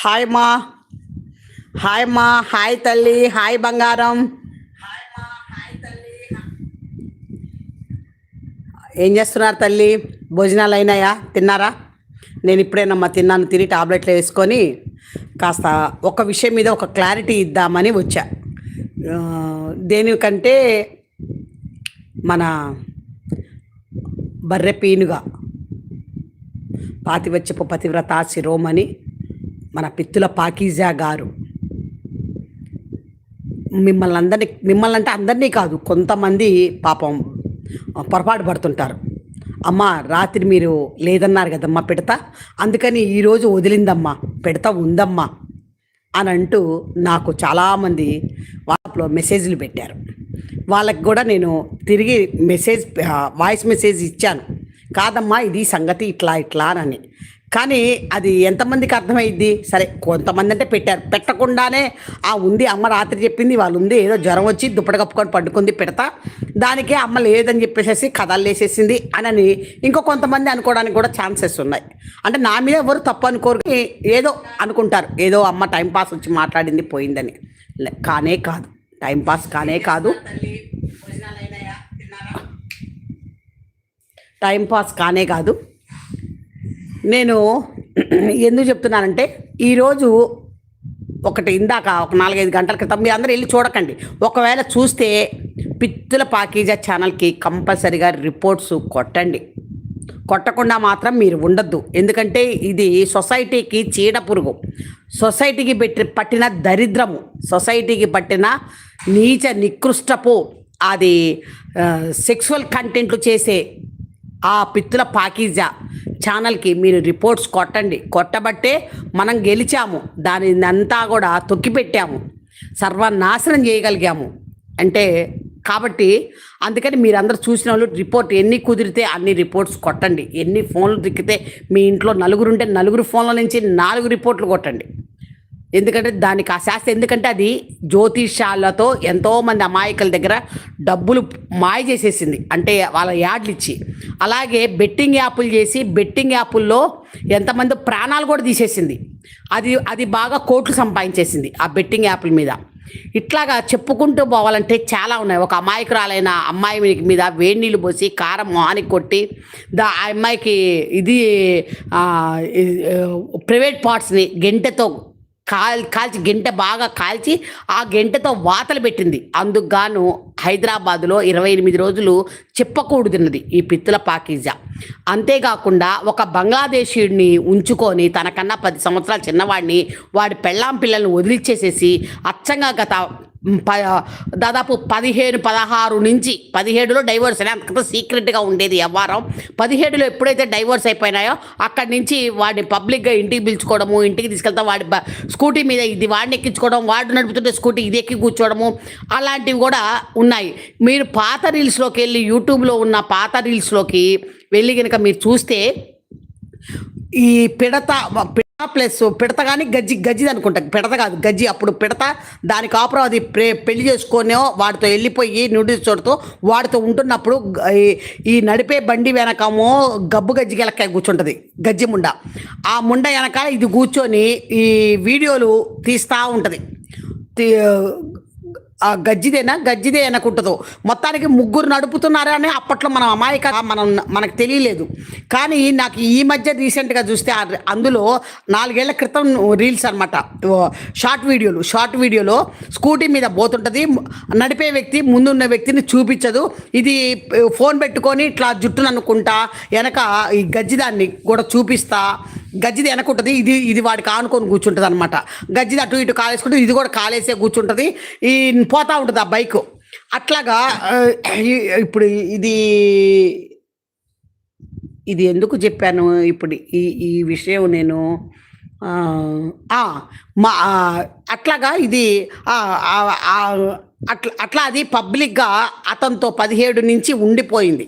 Hi మా hi మా hi తల్లి హాయ్ బంగారం. ఏం చేస్తున్నారు తల్లి? భోజనాలు అయినాయా? తిన్నారా? నేను ఇప్పుడేనమ్మా తిన్నాను. తిని టాబ్లెట్లు వేసుకొని కాస్త ఒక విషయం మీద ఒక క్లారిటీ ఇద్దామని వచ్చా. దేనికంటే మన బర్రె పీనుగా పాతివచ్చపు పతివ్రత శిరోమణి మన పిత్తుల పాకీజా గారు మిమ్మల్ని అంటే అందరినీ కాదు, కొంతమంది పాపం పొరపాటు పడుతుంటారు. అమ్మ రాత్రి మీరు లేదన్నారు కదమ్మా పెడతా, అందుకని ఈరోజు వదిలిందమ్మా పెడతా ఉందమ్మా అని అంటూ నాకు చాలామంది వాట్సాప్లో మెసేజ్లు పెట్టారు. వాళ్ళకి కూడా నేను తిరిగి వాయిస్ మెసేజ్ ఇచ్చాను. కాదమ్మా ఇది సంగతి ఇట్లా ఇట్లా అని. కానీ అది ఎంతమందికి అర్థమైద్ది? సరే కొంతమంది అంటే పెట్టారు, పెట్టకుండానే ఉంది అమ్మ రాత్రి చెప్పింది, వాళ్ళు ఉంది ఏదో జ్వరం వచ్చి దుప్పటి కప్పుకొని పడుకుంది పెడతా, దానికే అమ్మ లేదని చెప్పేసి కథలు వేసేసింది అని ఇంకో కొంతమంది అనుకోవడానికి కూడా ఛాన్సెస్ ఉన్నాయి. అంటే నా మీద ఎవరు తప్పు అనుకోరు, ఏదో అనుకుంటారు, ఏదో అమ్మ టైంపాస్ వచ్చి మాట్లాడింది పోయిందని. కానే కాదు, టైంపాస్ కానే కాదు, టైంపాస్ కానే కాదు. నేను ఎందుకు చెప్తున్నానంటే ఈరోజు ఇందాక ఒక 4-5 గంటల క్రితం, మీరు అందరూ వెళ్ళి చూడకండి, ఒకవేళ చూస్తే పిత్తుల పాకీజా ఛానల్కి కంపల్సరిగా రిపోర్ట్స్ కొట్టండి. కొట్టకుండా మాత్రం మీరు ఉండద్దు. ఎందుకంటే ఇది సొసైటీకి చీడ పురుగు, సొసైటీకి పట్టిన దరిద్రము, సొసైటీకి పట్టిన నీచ నికృష్టపు అది సెక్సువల్ కంటెంట్లు చేసే ఆ పిత్తుల పాకీజా ఛానల్కి మీరు రిపోర్ట్స్ కొట్టండి. కొట్టబట్టే మనం గెలిచాము, దాని అంతా కూడా తొక్కిపెట్టాము, సర్వనాశనం చేయగలిగాము. అంటే కాబట్టి అందుకని మీరందరూ చూసిన వాళ్ళు రిపోర్ట్ ఎన్ని కుదిరితే అన్ని రిపోర్ట్స్ కొట్టండి. ఎన్ని ఫోన్లు దిక్కితే మీ ఇంట్లో 4 ఉంటే 4 ఫోన్ల నుంచి 4 రిపోర్ట్లు కొట్టండి. ఎందుకంటే దానికి ఆ శాస్త్రం, ఎందుకంటే అది జ్యోతిషాలతో ఎంతోమంది అమాయకుల దగ్గర డబ్బులు మాయ చేసేసింది, అంటే వాళ్ళ యాడ్లు ఇచ్చి. అలాగే బెట్టింగ్ యాప్లు చేసి బెట్టింగ్ యాప్ల్లో ఎంతమంది ప్రాణాలు కూడా తీసేసింది. అది బాగా కోట్లు సంపాదించేసింది ఆ బెట్టింగ్ యాప్ల మీద. ఇట్లాగా చెప్పుకుంటూ పోవాలంటే చాలా ఉన్నాయి. ఒక అమాయకురాలైన అమ్మాయి మీద వేడి నీళ్ళు పోసి కారం మొహానికి కొట్టి ఆ అమ్మాయికి ఇది ప్రైవేట్ పార్ట్స్ని గెంటెతో కాల్చి గెంటె బాగా కాల్చి ఆ గెంటెతో వాతలు పెట్టింది. అందుకు గాను హైదరాబాదులో 28 రోజులు చెప్పకూడదున్నది ఈ పిత్తుల పాకీజా. అంతేకాకుండా ఒక బంగ్లాదేశీయుడిని ఉంచుకొని తనకన్నా 10 సంవత్సరాల చిన్నవాడిని వాడి పెళ్ళాం పిల్లల్ని వదిలిచ్చేసేసి అచ్చంగా దాదాపు 16 నుంచి 17లో డైవోర్స్ అని అంతకంత సీక్రెట్గా ఉండేది వ్యవహారం. 17లో ఎప్పుడైతే డైవోర్స్ అయిపోయినాయో అక్కడి నుంచి వాడిని పబ్లిక్గా ఇంటికి పిలుచుకోవడము, ఇంటికి తీసుకెళ్తా వాడి స్కూటీ మీద ఇది వాడిని ఎక్కించుకోవడం, వాడు నడుపుతుంటే స్కూటీ ఇది ఎక్కి కూర్చోవడము, అలాంటివి కూడా ఉన్నాయి. మీరు పాత రీల్స్లోకి వెళ్ళి యూట్యూబ్లో ఉన్న పాత రీల్స్లోకి వెళ్ళి కనుక మీరు చూస్తే ఈ పిడత ప్లస్ పిడత కానీ గజ్జిది అనుకుంటా, పిడత కాదు గజ్జి. అప్పుడు పిడత దాని కాపురం అది పెళ్లి చేసుకొనో వాడితో వెళ్ళిపోయి నూడిల్స్ చోటుతో వాడితో ఉంటున్నప్పుడు ఈ నడిపే బండి వెనకమో గబ్బు గజ్జి గెలక్కాయ కూర్చుంటుంది, గజ్జి ముండ. ఆ ముండ వెనక ఇది కూర్చొని ఈ వీడియోలు తీస్తూ ఉంటుంది. ఆ గజ్జిదే అనుకుంటుందో. మొత్తానికి 3 నడుపుతున్నారని అప్పట్లో మనం మనకు తెలియలేదు. కానీ నాకు ఈ మధ్య రీసెంట్గా చూస్తే అందులో 4 ఏళ్ల క్రితం రీల్స్ అనమాట, షార్ట్ వీడియోలో స్కూటీ మీద పోతుంటుంది, నడిపే వ్యక్తి ముందున్న వ్యక్తిని చూపించదు, ఇది ఫోన్ పెట్టుకొని ఇట్లా జుట్టును అనుకుంటా వెనక ఈ గజ్జిదాన్ని కూడా చూపిస్తా, గజ్జిది వెనకుంటుంది, ఇది వాడికి ఆనుకొని కూర్చుంటుంది అనమాట. గజ్జిది అటు ఇటు కాలేసుకుంటే ఇది కూడా కాలేసే కూర్చుంటుంది, ఈ పోతూ ఉంటుంది ఆ బైకు. అట్లాగా ఇప్పుడు ఇది ఎందుకు చెప్పాను ఇప్పుడు ఈ విషయం నేను అట్లాగా ఇది అట్లా అది పబ్లిక్గా అతనితో 17 నుంచి ఉండిపోయింది.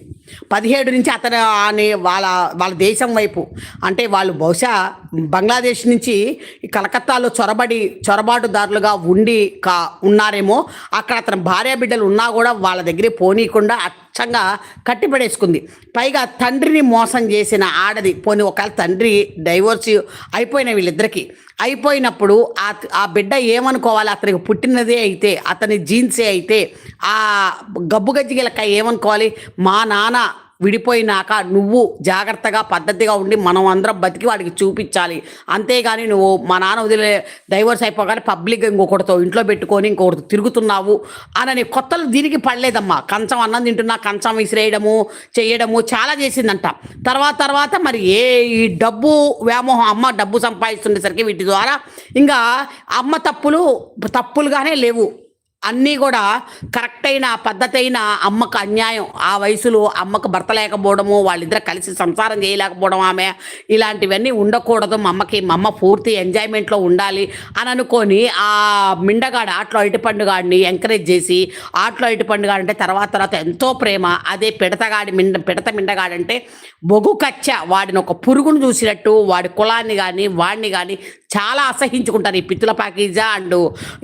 17 నుంచి అతను అని వాళ్ళ వాళ్ళ దేశం వైపు అంటే వాళ్ళు బహుశా బంగ్లాదేశ్ నుంచి కలకత్తాలో చొరబాటుదారులుగా ఉన్నారేమో. అక్కడ అతని భార్య బిడ్డలు ఉన్నా కూడా వాళ్ళ దగ్గర పోనీయకుండా అచ్చంగా కట్టిపడేసుకుంది. పైగా తండ్రిని మోసం చేసిన ఆడది. పోనీ ఒకవేళ తండ్రి డైవోర్స్ అయిపోయిన వీళ్ళిద్దరికీ అయిపోయినప్పుడు ఆ బిడ్డ ఏమనుకోవాలి? అతనికి పుట్టినదే అయితే, అతని జీన్సే అయితే ఆ గబ్బు గజ్జిగలకాయ ఏమనుకోవాలి? మా నాన్న విడిపోయినాక నువ్వు జాగ్రత్తగా పద్ధతిగా ఉండి మనం అందరం బతికి వాడికి చూపించాలి, అంతేగాని నువ్వు మా నాన్న వదిలే డైవర్స్ అయిపోగానే పబ్లిక్గా ఇంకొకటితో ఇంట్లో పెట్టుకొని ఇంకొకటి తిరుగుతున్నావు అని కొత్తలు దీనికి పడలేదమ్మా. కంచం అన్నం తింటున్నా కంచం విసిరేయడము చేయడము చాలా చేసిందంట. తర్వాత మరి ఈ డబ్బు వ్యామోహం, అమ్మ డబ్బు సంపాదిస్తుండేసరికి వీటి ద్వారా ఇంకా అమ్మ తప్పులుగానే లేవు, అన్నీ కూడా కరెక్ట్ అయిన పద్ధతి అయిన. అమ్మకు అన్యాయం, ఆ వయసులో అమ్మకు భర్త లేకపోవడము, వాళ్ళిద్దరు కలిసి సంసారం చేయలేకపోవడం, ఆమె ఇలాంటివన్నీ ఉండకూడదు. మా అమ్మ పూర్తి ఎంజాయ్మెంట్లో ఉండాలి అని అనుకొని ఆ మిండగాడు ఆటలో ఇటుపండుగాడిని ఎంకరేజ్ చేసి, ఆటలో ఇటుపండుగాడు అంటే తర్వాత ఎంతో ప్రేమ. అదే పిడత మిండగాడంటే బొగు కచ్చ, వాడిని ఒక పురుగును చూసినట్టు వాడి కులాన్ని కానీ వాడిని కానీ చాలా అసహించుకుంటారు. ఈ పిత్తుల పాకీజా అండ్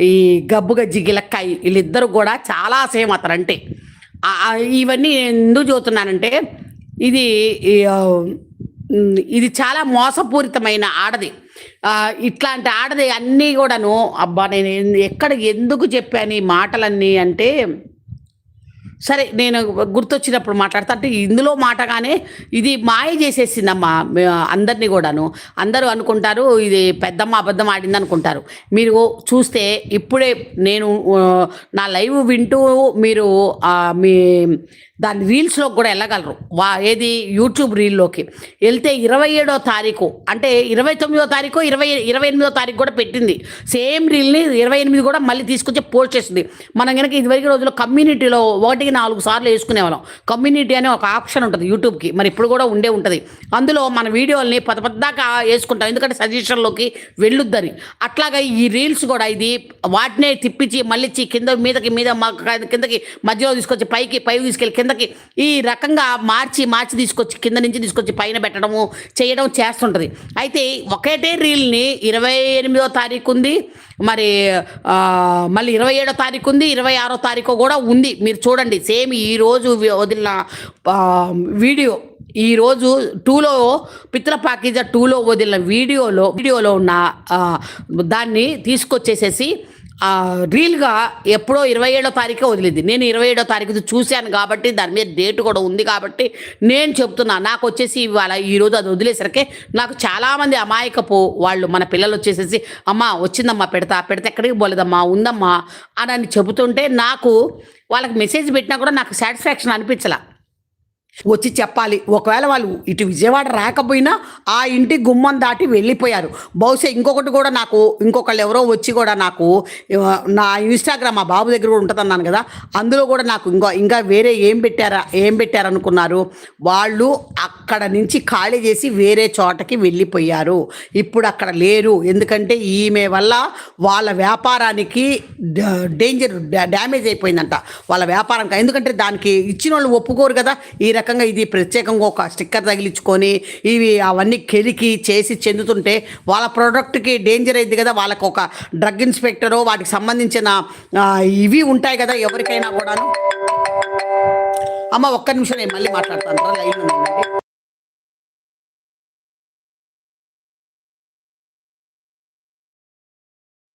ఈ గబ్బు గజ్జి గిలక్కాయి వీళ్ళిద్దరు కూడా చాలా అసహ్యం అతనంటే. ఇవన్నీ ఎందుకు చూస్తున్నానంటే ఇది చాలా మోసపూరితమైన ఆడది. ఇట్లాంటి ఆడది అన్నీ కూడాను. అబ్బా నేను ఎందుకు చెప్పాను ఈ మాటలన్నీ అంటే, సరే నేను గుర్తొచ్చినప్పుడు మాట్లాడతా. అంటే ఇందులో మాటగానే ఇది మాయ చేసేసిందమ్మా అందరినీ కూడాను. అందరూ అనుకుంటారు ఇది పెద్దమ్మ అబద్ధం ఆడింది అనుకుంటారు. మీరు చూస్తే ఇప్పుడే నేను నా లైవ్ వింటూ మీరు మీ దాని రీల్స్లోకి కూడా వెళ్ళగలరు. ఏది యూట్యూబ్ రీల్లోకి వెళ్తే 27వ తారీఖు అంటే 29వ తారీఖు 28వ తారీఖు కూడా పెట్టింది. సేమ్ రీల్ని 28 కూడా మళ్ళీ తీసుకొచ్చి పోస్ట్ చేసింది. మనం కనుక ఇదివరకు రోజుల్లో కమ్యూనిటీలో 1-4 సార్లు వేసుకునేవాళ్ళం. కమ్యూనిటీ అనే ఒక ఆప్షన్ ఉంటుంది యూట్యూబ్కి, మరి ఇప్పుడు కూడా ఉంటుంది. అందులో మన వీడియోల్ని పెద్దగా వేసుకుంటాం, ఎందుకంటే సజెషన్లోకి వెళ్ళొద్దని. అట్లాగా ఈ రీల్స్ కూడా ఇది వాటినే తిప్పించి మళ్ళీ కిందకి మధ్యలో తీసుకొచ్చి పైకి తీసుకెళ్ళి కిందకి ఈ రకంగా మార్చి తీసుకొచ్చి కింద నుంచి తీసుకొచ్చి పైన పెట్టడము చేయడం చేస్తుంటుంది. అయితే ఒకటే రీల్ని 28వ తారీఖు ఉంది, మరి మళ్ళీ 27వ తారీఖు ఉంది, 26వ తారీఖు కూడా ఉంది. మీరు చూడండి, సేమ్ ఈరోజు వదిలిన వీడియో ఈరోజు 2లో పిత్తుల పాకీజా 2లో వదిలిన వీడియోలో ఉన్న దాన్ని తీసుకొచ్చేసేసి రీల్గా ఎప్పుడో 27వ తారీఖే వదిలింది. నేను 27వ తారీఖు చూశాను కాబట్టి దాని మీద డేట్ కూడా ఉంది కాబట్టి నేను చెప్తున్నా. నాకు వచ్చేసి ఇవాళ ఈరోజు అది వదిలేసరికి నాకు చాలామంది అమాయకపు వాళ్ళు మన పిల్లలు వచ్చేసేసి అమ్మ వచ్చిందమ్మా పెడితే ఎక్కడికి పోలేదమ్మా ఉందమ్మా అని చెబుతుంటే నాకు వాళ్ళకి మెసేజ్ పెట్టినా కూడా నాకు సాటిస్ఫాక్షన్ అనిపించలా. వచ్చి చెప్పాలి. ఒకవేళ వాళ్ళు ఇటు విజయవాడ రాకపోయినా ఆ ఇంటి గుమ్మం దాటి వెళ్ళిపోయారు. బహుశా ఇంకొకటి కూడా నాకు ఇంకొకళ్ళు ఎవరో వచ్చి కూడా నాకు నా ఇన్స్టాగ్రామ్ మా బాబు దగ్గర కూడా ఉంటుందన్నాను కదా, అందులో కూడా నాకు ఇంకా వేరే ఏం పెట్టారనుకున్నారు. వాళ్ళు అక్కడ నుంచి ఖాళీ చేసి వేరే చోటకి వెళ్ళిపోయారు. ఇప్పుడు అక్కడ లేరు. ఎందుకంటే ఈమె వల్ల వాళ్ళ వ్యాపారానికి డ్యామేజ్ అయిపోయిందంట వాళ్ళ వ్యాపారానికి. ఎందుకంటే దానికి ఇచ్చిన వాళ్ళు ఒప్పుకోరు కదా. ఈ రకంగా ఇది ప్రత్యేకంగా ఒక స్టిక్కర్ తగిలించుకొని ఇవి అవన్నీ కెలికి చేసి చెందుతుంటే వాళ్ళ ప్రోడక్ట్కి డేంజర్ అయింది కదా. వాళ్ళకు ఒక డ్రగ్ ఇన్స్పెక్టరు వాటికి సంబంధించిన ఇవి ఉంటాయి కదా ఎవరికైనా కూడాను. అమ్మ ఒక్క నిమిషం నేను మళ్ళీ మాట్లాడతాను, లైన్లో ఉండండి.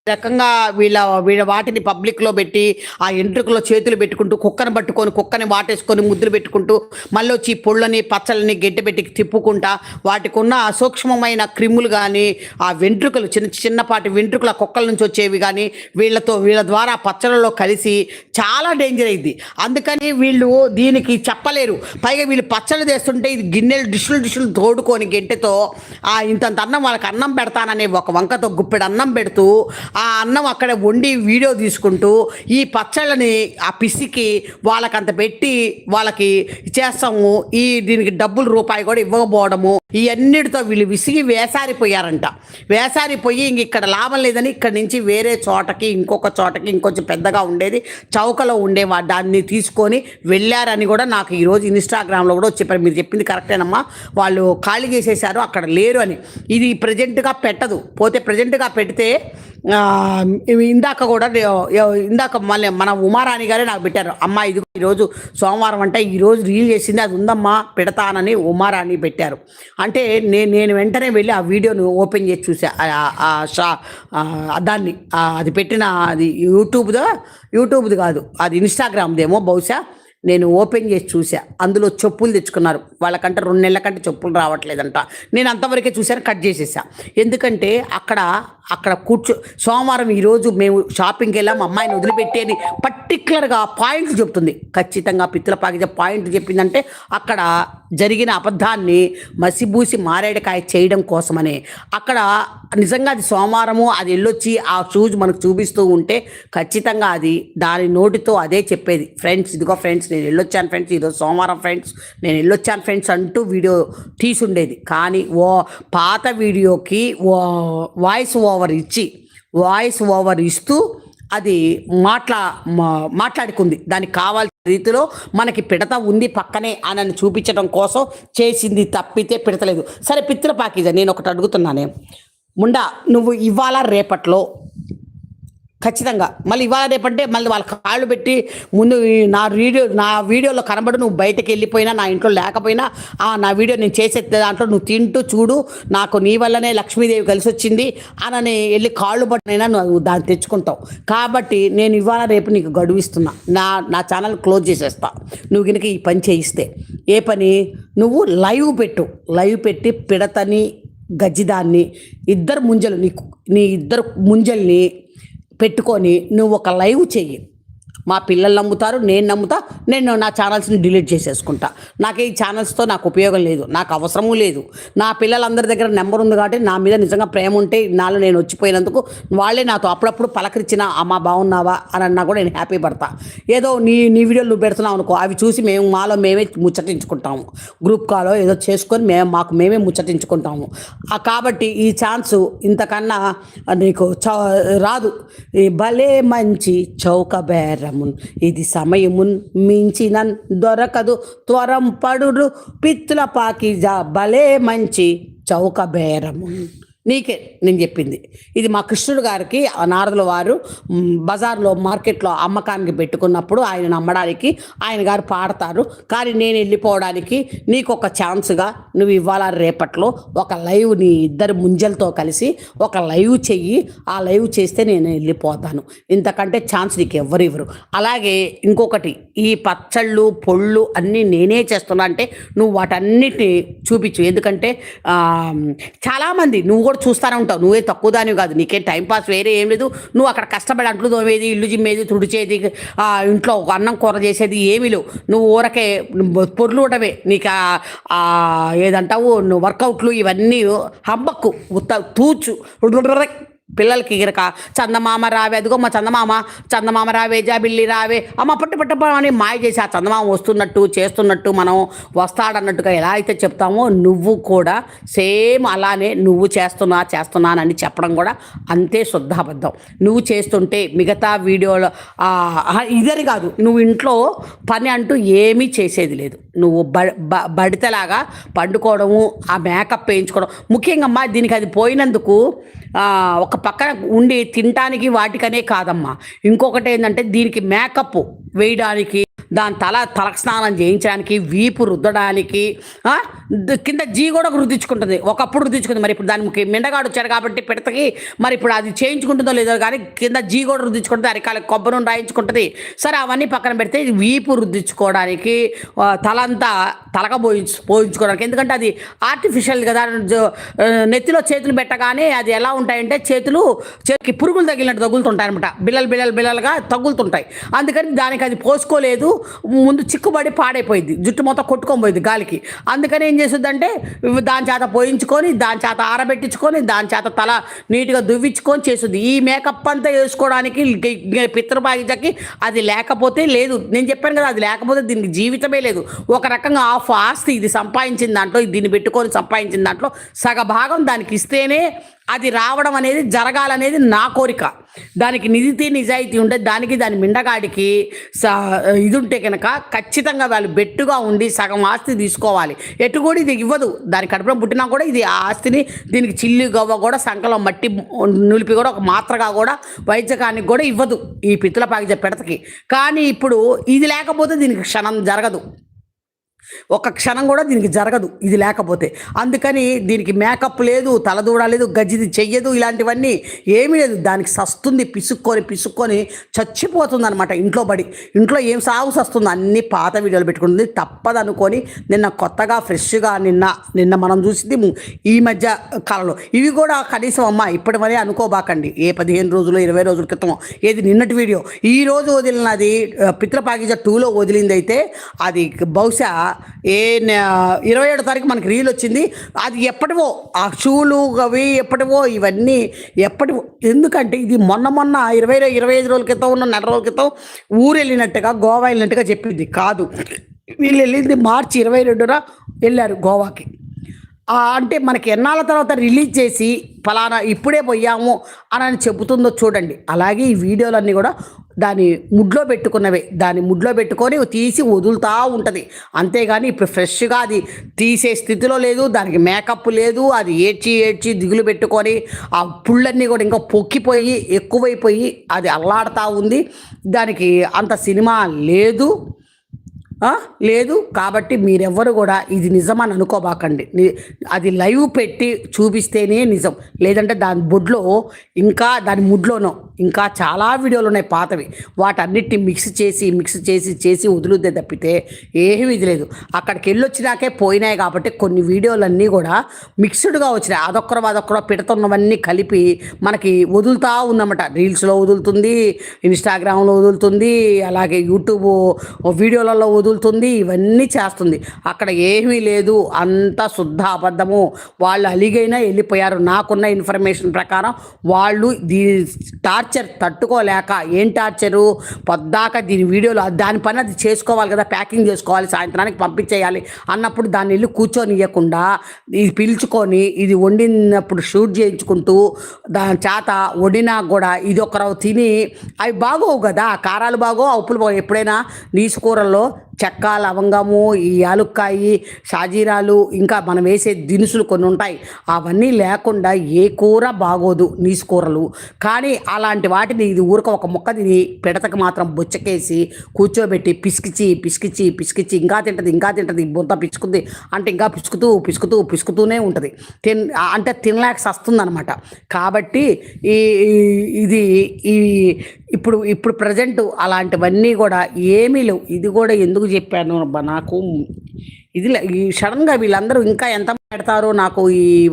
రకంగా వీళ్ళ వాటిని పబ్లిక్లో పెట్టి ఆ ఎంట్రుకలో చేతులు పెట్టుకుంటూ కుక్కను పట్టుకొని కుక్కని వాటేసుకొని ముద్దులు పెట్టుకుంటూ మళ్ళీ వచ్చి పొళ్ళని పచ్చళ్ళని గడ్డి పెట్టి తిప్పుకుంటా వాటికి ఉన్న సూక్ష్మమైన క్రిములు కానీ ఆ వెంట్రుకలు చిన్నపాటి వెంట్రుకల కుక్కల నుంచి వచ్చేవి కానీ వీళ్ళ ద్వారా పచ్చళ్ళలో కలిసి చాలా డేంజర్ అయింది. అందుకని వీళ్ళు దీనికి చెప్పలేరు. పైగా వీళ్ళు పచ్చళ్ళు తెస్తుంటే ఇది గిన్నెలు డిష్లు తోడుకొని గెంటెతో ఇంతంత అన్నం వాళ్ళకి అన్నం పెడతాననే ఒక వంకతో గుప్పెడు అన్నం పెడుతూ ఆ అన్నం అక్కడ వండి వీడియో తీసుకుంటూ ఈ పచ్చళ్ళని ఆ పిసికి వాళ్ళకంత పెట్టి వాళ్ళకి చేస్తాము, దీనికి డబ్బులు రూపాయి కూడా ఇవ్వకపోవడము ఇవన్నిటితో వీళ్ళు విసిగి వేసారిపోయారంట. వేసారిపోయి ఇంక ఇక్కడ లాభం లేదని ఇక్కడి నుంచి వేరే చోటకి ఇంకొక చోటకి ఇంకొంచెం పెద్దగా ఉండేది చౌకలో ఉండేవా దాన్ని తీసుకొని వెళ్ళారని కూడా నాకు ఈరోజు ఇన్స్టాగ్రామ్లో కూడా చెప్పారు. మీరు చెప్పింది కరెక్టేనమ్మా, వాళ్ళు ఖాళీ చేసేసారు, అక్కడ లేరు అని. ఇది ప్రజెంట్గా పెట్టదు, పోతే ప్రజెంట్గా పెడితే ఇందాక కూడా ఇందాక మళ్ళీ మన ఉమారాణి గారే నాకు పెట్టారు, అమ్మ ఇది ఈరోజు సోమవారం అంటే ఈరోజు రీల్ చేసింది అది ఉందమ్మా పెడతానని ఉమారాణి పెట్టారు. అంటే నేను వెంటనే వెళ్ళి ఆ వీడియోను ఓపెన్ చేసి చూసా, దాన్ని అది పెట్టిన అది యూట్యూబ్ది కాదు, అది ఇన్స్టాగ్రామ్దేమో బహుశా. నేను ఓపెన్ చేసి చూసా, అందులో చెప్పులు తెచ్చుకున్నారు, వాళ్ళకంటే 2 నెలల కంటే చెప్పులు రావట్లేదంట. నేను అంతవరకే చూశాను, కట్ చేసేసా. ఎందుకంటే అక్కడ సోమవారం ఈరోజు మేము షాపింగ్కి వెళ్ళాము, అమ్మాయిని వదిలిపెట్టి అని పర్టికులర్గా పాయింట్ చెప్తుంది. ఖచ్చితంగా పిత్తుల పాకిజ పాయింట్ చెప్పిందంటే అక్కడ జరిగిన అబద్ధాన్ని మసిబూసి మారేడుకాయ చేయడం కోసమనే. అక్కడ నిజంగా అది సోమవారము అది వెళ్ళొచ్చి ఆ షూజ్ మనకు చూపిస్తూ ఉంటే ఖచ్చితంగా అది దాని నోటితో అదే చెప్పేది, ఫ్రెండ్స్ ఇదిగో ఫ్రెండ్స్ నేను వెళ్ళొచ్చాను ఫ్రెండ్స్, ఈరోజు సోమవారం ఫ్రెండ్స్ నేను వెళ్ళొచ్చాను ఫ్రెండ్స్ అంటూ వీడియో తీసుండేది. కానీ పాత వీడియోకి వాయిస్ ఓవర్ ఇస్తూ అది మాట్లాడుకుంది. దానికి కావాల్సిన రీతిలో మనకి పిడత ఉంది పక్కనే అని చూపించడం కోసం చేసింది తప్పితే పిడతలేదు. సరే పిత్తుల పాకిజ, నేను ఒకటి అడుగుతున్నానే ముండా, నువ్వు ఇవాళ రేపట్లో ఖచ్చితంగా మళ్ళీ ఇవాళ రేపంటే మళ్ళీ వాళ్ళ కాళ్ళు పెట్టి ముందు నా వీడియోలో కనబడు, నువ్వు బయటకు వెళ్ళిపోయినా నా ఇంట్లో లేకపోయినా నా వీడియో నేను చేసే దాంట్లో నువ్వు తింటూ చూడు, నాకు నీ వల్లనే లక్ష్మీదేవి కలిసి వచ్చింది అని వెళ్ళి కాళ్ళు పట్టినైనా నువ్వు దాన్ని తెచ్చుకుంటావు. కాబట్టి నేను ఇవాళ రేపు నీకు గడువిస్తున్నా, నా ఛానల్ క్లోజ్ చేసేస్తా నువ్వు కనుక ఈ పని చేయిస్తే. ఏ పని? నువ్వు లైవ్ పెట్టి పిడతని గజ్జిదాన్ని ఇద్దరు ముంజలు నీ ఇద్దరు ముంజల్ని పెట్టుకొని నువ్వు ఒక లైవ్ చెయ్యి. మా పిల్లలు నమ్ముతారు, నేను నమ్ముతా, నేను నా ఛానల్స్ని డిలీట్ చేసేసుకుంటా. నాకు ఈ ఛానల్స్తో నాకు ఉపయోగం లేదు, నాకు అవసరము లేదు. నా పిల్లలందరి దగ్గర నెంబర్ ఉంది కాబట్టి నా మీద నిజంగా ప్రేమ ఉంటే నాలో నేను వచ్చిపోయినందుకు వాళ్ళే నాతో అప్పుడప్పుడు పలకరించిన అమ్మ బాగున్నావా అని అన్నా కూడా నేను హ్యాపీ పడతా. ఏదో నీ వీడియోలు నువ్వు పెడుతున్నావు అనుకో, అవి చూసి మాలో మేమే ముచ్చటించుకుంటాము, గ్రూప్ కాలో ఏదో చేసుకొని మాకు మేమే ముచ్చటించుకుంటాము. కాబట్టి ఈ ఛాన్సు ఇంతకన్నా నీకు రాదు. భలే మంచి చౌక బేరం ఇది సమయమున్ మించినన్ దొరకదు త్వరం పడురు పిత్తుల పాకిజ భలే మంచి చౌక బేరము. నీకే నేను చెప్పింది ఇది. మా కృష్ణుడు గారికి నారదుల వారు బజార్లో మార్కెట్లో అమ్మకానికి పెట్టుకున్నప్పుడు ఆయన నమ్మడానికి ఆయన గారు పాడతారు. కానీ నేను వెళ్ళిపోవడానికి నీకు ఒక ఛాన్స్గా నువ్వు ఇవాళ రేపట్లో ఒక లైవ్ నీ ఇద్దరు ముంజలతో కలిసి ఒక లైవ్ చెయ్యి. ఆ లైవ్ చేస్తే నేను వెళ్ళిపోతాను. ఇంతకంటే ఛాన్స్ నీకు ఎవరు ఇవ్వరు. అలాగే ఇంకొకటి, ఈ పచ్చళ్ళు పొళ్ళు అన్నీ నేనే చేస్తున్నా అంటే నువ్వు వాటన్నిటిని చూపించు. ఎందుకంటే చాలామంది నువ్వు కూడా చూస్తూనే ఉంటావు, నువ్వే తక్కువ దానివి కాదు, నీకేం టైంపాస్ వేరే ఏం లేదు. నువ్వు అక్కడ కష్టపడి అంట్లు తోమేది, ఇల్లు జిమ్మేది, తుడిచేది, ఇంట్లో అన్నం కూర చేసేది ఏమీ లేవు. నువ్వు ఊరకే పొర్లు ఉండవే, నీకు ఏదంటావు నువ్వు వర్కౌట్లు ఇవన్నీ హంబక్కు తూచు పిల్లలకి గిరక చందమామ రావే, అదిగో మా చందమామ రావే, జాబిల్లి రావే, అమ్మ పట్టు అని మాయ చేసి ఆ చందమామ వస్తున్నట్టు చేస్తున్నట్టు మనం వస్తాడన్నట్టుగా ఎలా అయితే చెప్తామో నువ్వు కూడా సేమ్ అలానే నువ్వు చేస్తున్నానని చెప్పడం కూడా అంతే శుద్ధాబద్ధం. నువ్వు చేస్తుంటే మిగతా వీడియోలో ఇదని కాదు, నువ్వు ఇంట్లో పని అంటూ ఏమీ చేసేది లేదు. నువ్వు బడితలాగా పండుకోవడము, ఆ మేకప్ వేయించుకోవడం. ముఖ్యంగా అమ్మా దీనికి అది పోయినందుకు ఒక పక్కన ఉండి తినటానికి వాటికనే కాదమ్మా, ఇంకొకటి ఏంటంటే దీనికి మేకప్ వేయడానికి, దాని తలకు స్నానం చేయించడానికి, వీపు రుద్దడానికి, కింద జీ కూడా రుద్దించుకుంటుంది. ఒకప్పుడు రుద్దించుకుంది, మరి ఇప్పుడు దానికి మిండగాడు వచ్చాడు కాబట్టి పిడతకి మరి ఇప్పుడు అది చేయించుకుంటుందో లేదో కానీ కింద జీ కూడా రుద్దించుకుంటుంది, అరికాలకు కొబ్బరి రాయించుకుంటుంది. సరే అవన్నీ పక్కన పెడితే వీపు రుద్దించుకోవడానికి, తలక పోయించుకోవడానికి, ఎందుకంటే అది ఆర్టిఫిషియల్ కదా. నెత్తిలో చేతులు పెట్టగానే అది ఎలా ఉంటాయంటే చేతికి పురుగులు తగిలినట్టు తగులుతుంటాయి అనమాట, బిల్లలుగా తగులుతుంటాయి. అందుకని దానికి అది పోసుకోలేదు. ముందు చిక్కుబడి పాడైపోయింది, జుట్టు మొత్తం కొట్టుకొని పోయింది గాలికి. అందుకని ఏం చేస్తుందంటే దాని చేత పోయించుకొని, దాని చేత ఆరబెట్టించుకొని, దాని చేత తల నీట్గా దువ్వించుకొని చేస్తుంది. ఈ మేకప్ అంతా వేసుకోవడానికి పితృపాగిజకి అది లేకపోతే లేదు. నేను చెప్పాను కదా, అది లేకపోతే దీనికి జీవితమే లేదు. ఒక రకంగా ఆస్తి ఇది సంపాదించిన దాంట్లో, దీన్ని పెట్టుకొని సంపాదించిన దాంట్లో సగభాగం దానికి ఇస్తేనే అది రావడం అనేది జరగాలనేది నా కోరిక. దానికి నిజాయితీ ఉంటే, దానికి దాని మిండగాడికి ఇది ఉంటే కనుక ఖచ్చితంగా వాళ్ళు బెట్టుగా ఉండి సగం ఆస్తి తీసుకోవాలి. ఎటు కూడా ఇది ఇవ్వదు. దాని కడుపులో పుట్టినా కూడా ఇది ఆ ఆస్తిని దీనికి చిల్లి గవ్వ కూడా సంకలం మట్టి నులిపి కూడా ఒక మాత్రగా కూడా వైద్యకానికి కూడా ఇవ్వదు ఈ పిత్తుల పాగిజ పెడతకి. కానీ ఇప్పుడు ఇది లేకపోతే దీనికి క్షణం జరగదు, ఒక క్షణం కూడా దీనికి జరగదు ఇది లేకపోతే. అందుకని దీనికి మేకప్ లేదు, తలదూడ లేదు, గజ్జిది చెయ్యదు, ఇలాంటివన్నీ ఏమీ లేదు. దానికి సస్తుంది, పిసుక్కొని చచ్చిపోతుంది అనమాట. ఇంట్లో ఏం సాగు సస్తుంది, అన్ని పాత వీడియోలు పెట్టుకుంటుంది. తప్పదు అనుకొని నిన్న కొత్తగా ఫ్రెష్గా నిన్న మనం చూసింది ఈ మధ్య కాలంలో. ఇవి కూడా కనీసం అమ్మ ఇప్పటి వరే అనుకోబాకండి, ఏ 15 రోజులు 20 రోజుల క్రితం ఏది నిన్నటి వీడియో. ఈ రోజు వదిలినది పిత్రపాగిజ 2లో వదిలింది అయితే అది బహుశా 27వ తారీఖు మనకి రీల్ వచ్చింది. అది ఎప్పటివో ఆ షూలు అవి ఎప్పటివో, ఇవన్నీ ఎప్పటివో. ఎందుకంటే ఇది మొన్న 25 రోజుల క్రితం ఉన్న 4 రోజుల క్రితం ఊరు వెళ్ళినట్టుగా, గోవా వెళ్ళినట్టుగా చెప్పింది కాదు. వీళ్ళు వెళ్ళింది మార్చి 22న వెళ్ళారు గోవాకి. అంటే మనకి ఎన్నాళ్ళ తర్వాత రిలీజ్ చేసి ఫలానా ఇప్పుడే పోయాము అని చెబుతుందో చూడండి. అలాగే ఈ వీడియోలన్నీ కూడా దాని ముడ్లో పెట్టుకున్నవే, దాని ముడ్లో పెట్టుకొని తీసి వదులుతూ ఉంటుంది. అంతేగాని ఇప్పుడు ఫ్రెష్గా అది తీసే స్థితిలో లేదు, దానికి మేకప్ లేదు. అది ఏడ్చి దిగులు పెట్టుకొని ఆ పుళ్ళన్నీ కూడా ఇంకా పొక్కిపోయి ఎక్కువైపోయి అది అల్లాడుతూ ఉంది. దానికి అంత సినిమా లేదు. కాబట్టి మీరెవ్వరు కూడా ఇది నిజమని అనుకోబాకండి. అది లైవ్ పెట్టి చూపిస్తేనే నిజం, లేదంటే దాని దాని ముడ్లోనో ఇంకా చాలా వీడియోలు ఉన్నాయి పాతవి. వాటన్నిటిని మిక్స్ చేసి వదులుద్దే తప్పితే ఏమీ ఇది లేదు. అక్కడికి వెళ్ళొచ్చినాకే పోయినాయి కాబట్టి కొన్ని వీడియోలన్నీ కూడా మిక్స్డ్గా వచ్చినాయి. అదొక్కరో పెడుతున్నవన్నీ కలిపి మనకి వదులుతూ ఉందన్నమాట. రీల్స్లో వదులుతుంది, ఇన్స్టాగ్రామ్లో వదులుతుంది, అలాగే యూట్యూబ్ వీడియోలలో వదులుతుంది, ఇవన్నీ చేస్తుంది. అక్కడ ఏమీ లేదు, అంతా శుద్ధ అబద్ధము. వాళ్ళు అలిగైనా వెళ్ళిపోయారు. నాకున్న ఇన్ఫర్మేషన్ ప్రకారం వాళ్ళు టార్చర్ తట్టుకోలేక, ఏం టార్చరు, పొద్దాక దీని వీడియోలో దాని పని అది చేసుకోవాలి కదా, ప్యాకింగ్ చేసుకోవాలి, సాయంత్రానికి పంపించేయాలి అన్నప్పుడు దాన్ని వెళ్ళి కూర్చొనియకుండా ఇది పిలుచుకొని ఇది వండినప్పుడు షూట్ చేయించుకుంటూ దాని చేత వండినా కూడా ఇది ఒకరవు తిని అవి బాగోవు కదా, కారాలు బాగో, ఉప్పులు బాగో. ఎప్పుడైనా నీసు కూరల్లో చెక్క, లవంగము, ఈ యాలుక్కాయి, షాజీరాలు, ఇంకా మనం వేసే దినుసులు కొన్ని ఉంటాయి, అవన్నీ లేకుండా ఏ కూర బాగోదు నీసు కూరలు. కానీ అలాంటి వాటిని ఇది ఊరక ఒక ముక్క తిని పిడతకు మాత్రం బొచ్చకేసి కూర్చోబెట్టి పిసికిచ్చి ఇంకా తింటది బొంత పిసుకుతుంది అంటే ఇంకా పిసుకుతూనే ఉంటుంది. అంటే తినలేక వస్తుందన్నమాట. కాబట్టి ఇది ఇప్పుడు ప్రజెంట్ అలాంటివన్నీ కూడా ఏమీ లేవు. ఇది కూడా ఎందుకు చెప్పాను నాకు, ఇది సడన్గా వీళ్ళందరూ ఇంకా ఎంత పెడతారో నాకు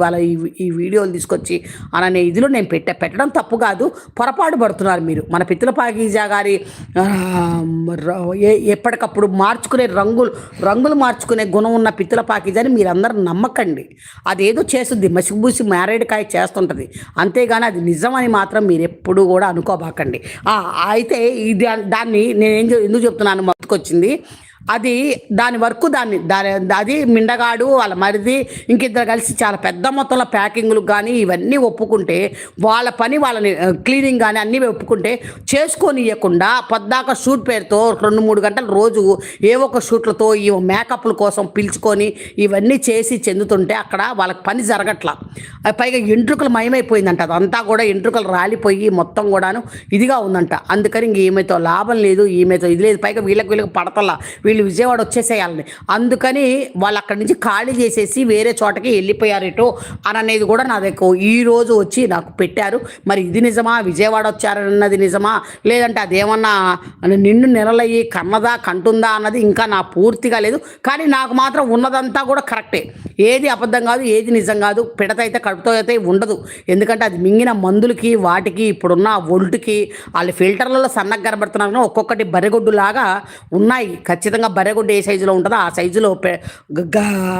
వాళ్ళ ఈ వీడియోలు తీసుకొచ్చి అనే ఇదిలో నేను పెట్టడం తప్పు కాదు, పొరపాటు పడుతున్నారు మీరు. మన పిత్తుల పాగిజా గారి ఎప్పటికప్పుడు మార్చుకునే రంగులు మార్చుకునే గుణం ఉన్న పిత్తుల పాకిజాని మీరందరూ నమ్మకండి. అదేదో చేస్తుంది, మసిబూసి మ్యారేడ్కాయ చేస్తుంటుంది, అంతేగాని అది నిజమని మాత్రం మీరు ఎప్పుడు కూడా అనుకోబాకండి. అయితే దాన్ని నేను ఎందుకు చెప్తున్నాను, మత్తుకొచ్చింది అది దాని వర్క్ అది మిండగాడు వాళ్ళ మరిది ఇంకిద్దరు కలిసి చాలా పెద్ద మొత్తంలో ప్యాకింగ్లు కానీ ఇవన్నీ ఒప్పుకుంటే, వాళ్ళ పని వాళ్ళని క్లీనింగ్ కానీ అన్నీ ఒప్పుకుంటే చేసుకోనియకుండా పొద్దాక షూట్ పేరుతో 2-3 గంటలు రోజు ఏవో ఒక షూట్లతో ఈ మేకప్ల కోసం పిలుచుకొని ఇవన్నీ చేసి చెందుతుంటే అక్కడ వాళ్ళకి పని జరగట్లా. పైగా ఎంట్రుకలు మయమైపోయిందంట, అదంతా కూడా ఎంట్రుకలు రాలిపోయి మొత్తం కూడాను ఇదిగా ఉందంట. అందుకని ఇంక ఈమెతో లాభం లేదు, ఈమెతో ఇది లేదు. పైగా వీళ్ళకి పడతలా, వీళ్ళు విజయవాడ వచ్చేసేయాలని. అందుకని వాళ్ళు అక్కడి నుంచి ఖాళీ చేసేసి వేరే చోటకి వెళ్ళిపోయారేటో అనేది కూడా నా దగ్గర ఈరోజు వచ్చి నాకు పెట్టారు. మరి ఇది నిజమా, విజయవాడ వచ్చారన్నది నిజమా, లేదంటే అదేమన్నా నిండు నెలలయ్యి కంటుందా అన్నది ఇంకా నా పూర్తిగా లేదు. కానీ నాకు మాత్రం ఉన్నదంతా కూడా కరెక్టే. ఏది అబద్ధం కాదు, ఏది నిజం కాదు. పిడత అయితే కడుపుతో అయితే ఉండదు. ఎందుకంటే అది మింగిన మందులకి వాటికి ఇప్పుడున్న ఒంటికి వాళ్ళు ఫిల్టర్లలో సన్నగా కనబడుతున్నారు, ఒక్కొక్కటి బర్రెగొడ్డులాగా ఉన్నాయి. ఖచ్చితంగా బర్రెగొడ్డు ఏ సైజులో ఉంటుందో ఆ సైజులో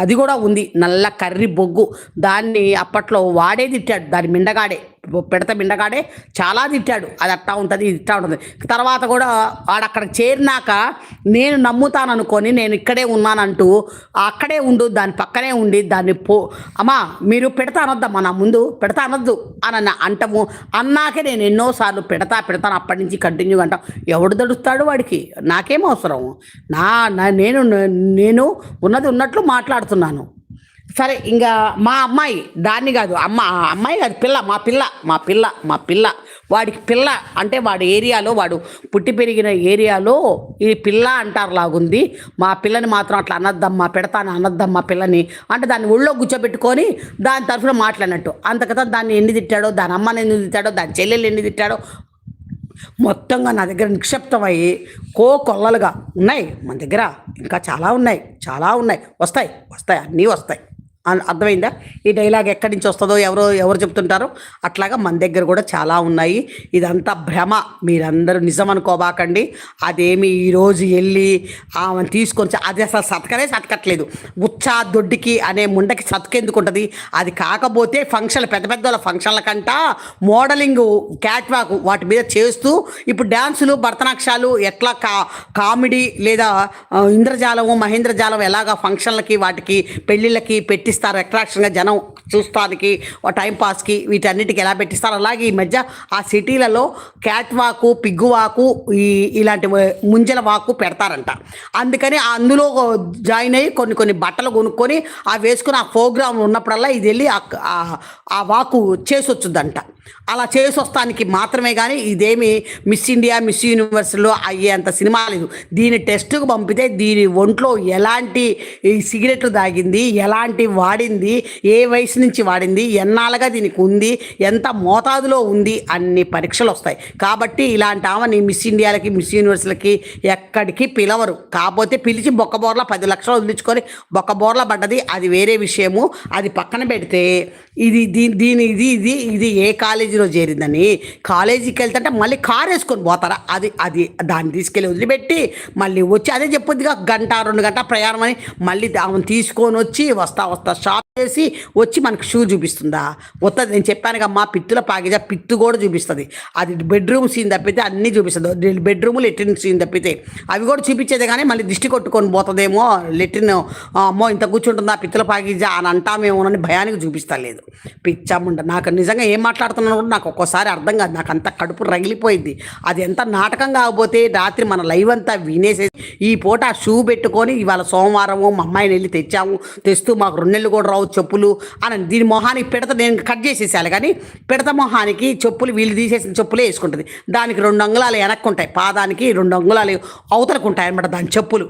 అది కూడా ఉంది. నల్ల కర్రీ బొగ్గు. దాన్ని అప్పట్లో వాడే తిట్టాడు, దాని మిండగాడే, పిడత మిండగాడే చాలా తిట్టాడు. అది అట్టా ఉంటుంది, ఇది ఇట్టా ఉంటుంది. తర్వాత కూడా వాడక్కడికి చేరినాక నేను నమ్ముతాను అనుకొని నేను ఇక్కడే ఉన్నానంటూ అక్కడే ఉండు, దాని పక్కనే ఉండి దాన్ని అమ్మా మీరు పెడతా అనొద్దమ్మా, నా ముందు పెడతా అనొద్దు అని అంటాము. అన్నాకే నేను ఎన్నోసార్లు పెడతాను అప్పటి నుంచి కంటిన్యూగా అంటాం. ఎవడు దడుస్తాడు వాడికి, నాకేం అవసరం? నేను ఉన్నది ఉన్నట్లు మాట్లాడుతున్నాను. సరే, ఇంకా మా అమ్మాయి దాన్ని కాదు, అమ్మాయి కాదు, మా పిల్ల వాడికి పిల్ల అంటే వాడి ఏరియాలో, వాడు పుట్టి పెరిగిన ఏరియాలో ఈ పిల్ల అంటారు లాగుంది. మా పిల్లని మాత్రం అట్లా అనొద్దమ్మా, పెడతాను అనొద్దమ్మా పిల్లని అంటే దాన్ని ఒళ్ళో కూర్చోబెట్టుకొని దాని తరఫున మాట్లాడినట్టు. అంతకథ దాన్ని ఎన్ని తిట్టాడో, దాని అమ్మని ఎన్ని తిట్టాడో, దాని చెల్లెలు ఎన్ని తిట్టాడో మొత్తంగా నా దగ్గర నిక్షిప్తమయ్యి కొల్లలుగా ఉన్నాయి. మన దగ్గర ఇంకా చాలా ఉన్నాయి. వస్తాయి, అన్నీ వస్తాయి. అర్థమైందా? ఈ డైలాగ్ ఎక్కడి నుంచి వస్తుందో ఎవరు చెప్తుంటారో అట్లాగా మన దగ్గర కూడా చాలా ఉన్నాయి. ఇదంతా భ్రమ, మీరందరూ నిజం అనుకోబాకండి. అదేమి ఈరోజు వెళ్ళి ఆమెను తీసుకొని అది అసలు సతకట్లేదు. ఉచ్చా దొడ్డికి అనే ముండకి సతకెందుకు ఉంటుంది? అది కాకపోతే పెద్ద ఫంక్షన్ల కంట మోడలింగ్, క్యాట్ వాక్ వాటి మీద చేస్తూ ఇప్పుడు డ్యాన్సులు, భరతనాట్యాలు ఎట్లా కామెడీ లేదా ఇంద్రజాలము, మహేంద్రజాలం ఎలాగా ఫంక్షన్లకి వాటికి పెళ్ళిళ్ళకి పెట్టిస్తారు అట్రాక్షన్గా జనం చూస్తానికి, టైంపాస్కి, వీటన్నిటికి ఎలా పెట్టిస్తారు. అలాగే ఈ మధ్య ఆ సిటీలలో క్యాట్ వాకు, పిగ్గు వాకు, ఇలాంటి ముంజల వాకు పెడతారంట. అందుకని అందులో జాయిన్ అయ్యి కొన్ని బట్టలు కొనుక్కొని ఆ వేసుకుని ఆ ప్రోగ్రామ్ ఉన్నప్పుడల్లా ఇది వెళ్ళి ఆ వాకు చేసొచ్చుద్దంట. అలా చేసొస్తానికి మాత్రమే కానీ ఇదేమి మిస్ ఇండియా, మిస్ యూనివర్స్లో అయ్యేంత సినిమా లేదు. దీని టెస్టుకు పంపితే దీని ఒంట్లో ఎలాంటి సిగరెట్లు తాగింది, ఎలాంటి వాడింది, ఏ వయసు నుంచి వాడింది, ఎన్నాళ్ళుగా దీనికి ఉంది, ఎంత మోతాదులో ఉంది, అన్ని పరీక్షలు వస్తాయి. కాబట్టి ఇలాంటి ఆమెని మిస్ ఇండియాలకి, మిస్ యూనివర్స్లకి ఎక్కడికి పిలవరు. కాకపోతే పిలిచి బొక్కబోర్ల 10 లక్షలు వదిలించుకొని బొక్కబోర్ల పడ్డది, అది వేరే విషయము. అది పక్కన పెడితే ఇది ఏ కాలేజీలో చేరిందని, కాలేజీకి వెళ్తుంటే మళ్ళీ కారు వేసుకొని పోతారా? అది దాన్ని తీసుకెళ్ళి వదిలిపెట్టి మళ్ళీ వచ్చి అదే చెప్పుద్దిగా 1-2 గంటల ప్రయాణం అని మళ్ళీ ఆమెను తీసుకొని వచ్చి వస్తా షాప్ చేసి వచ్చి మనకు షూ చూపిస్తుందా? వస్తుంది. నేను చెప్పానుగా మా పిత్తుల పాకిజా పిత్తు కూడా చూపిస్తుంది. అది బెడ్రూమ్ సీన్ తప్పితే అన్నీ చూపిస్తుంది. బెడ్రూమ్ లెట్రిన్ సీన్ తప్పితే అవి కూడా చూపించేదే కానీ మళ్ళీ దిష్టి కొట్టుకొని పోతుందేమో, లెట్రిన్ అమ్మో ఇంత కూర్చుంటుందా పిత్తుల పాకిజా అని అంటామేమోనని భయానికి చూపిస్తా లేదు. పిచ్చమ్ముండ నాకు నిజంగా ఏం మాట్లాడుతున్నాను కూడా నాకు ఒక్కోసారి అర్థం కాదు. నాకు అంత కడుపు రగిలిపోయింది. అది ఎంత నాటకం కాకపోతే రాత్రి మన లైవ్ అంతా వినేసేసి ఈ పూట ఆ షూ పెట్టుకొని ఇవాళ సోమవారము మా అమ్మాయిని వెళ్ళి తెస్తూ మాకు 2 నెలలు కూడా రావు చెప్పులు అని దీని మొహానికి పిడత నేను కట్ చేసేసాను. కానీ పిడత మొహానికి చెప్పులు వీళ్ళు తీసేసిన చెప్పులే వేసుకుంటుంది. దానికి 2 అంగుళాలు వెనక్కు ఉంటాయి, పాదానికి 2 అంగుళాలు అవతలకు ఉంటాయి అనమాట దాని చెప్పులు.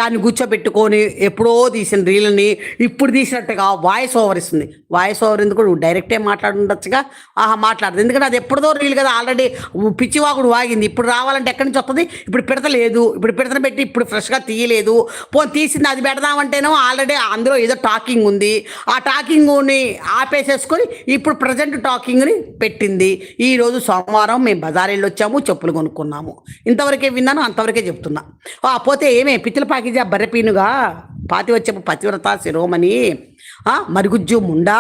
దాన్ని కూర్చోబెట్టుకొని ఎప్పుడో తీసిన రీల్ని ఇప్పుడు తీసినట్టుగా వాయిస్ ఓవర్ ఇస్తుంది. వాయిస్ ఓవర్ ఎందుకు డైరెక్టే మాట్లాడుండొచ్చుగా, మాట్లాడదు. ఎందుకంటే అది ఎప్పుడుదో రీల్ కదా, ఆల్రెడీ పిచ్చివాగుడు వాగింది. ఇప్పుడు రావాలంటే ఎక్కడి నుంచి వస్తుంది? ఇప్పుడు పిడత లేదు, ఇప్పుడు పిడతను పెట్టి ఇప్పుడు ఫ్రెష్గా తీయలేదు. తీసింది అది పెడదామంటేనో ఆల్రెడీ అందులో ఏదో టాకింగ్ ఉంది. ఆ టాకింగ్ని ఆపేసేసుకొని ఇప్పుడు ప్రజెంట్ టాకింగ్ని పెట్టింది. ఈరోజు సోమవారం మేము బజార్ వెళ్ళి వచ్చాము, చెప్పులు కొనుక్కున్నాము. ఇంతవరకే విన్నాను, అంతవరకే చెప్తున్నా. పోతే ఏమే పిచ్చిల పాకిజా బర్రెపీనుగా పాతి వచ్చే పతివ్రత శిరోమణి మరుగుజ్జు ముండా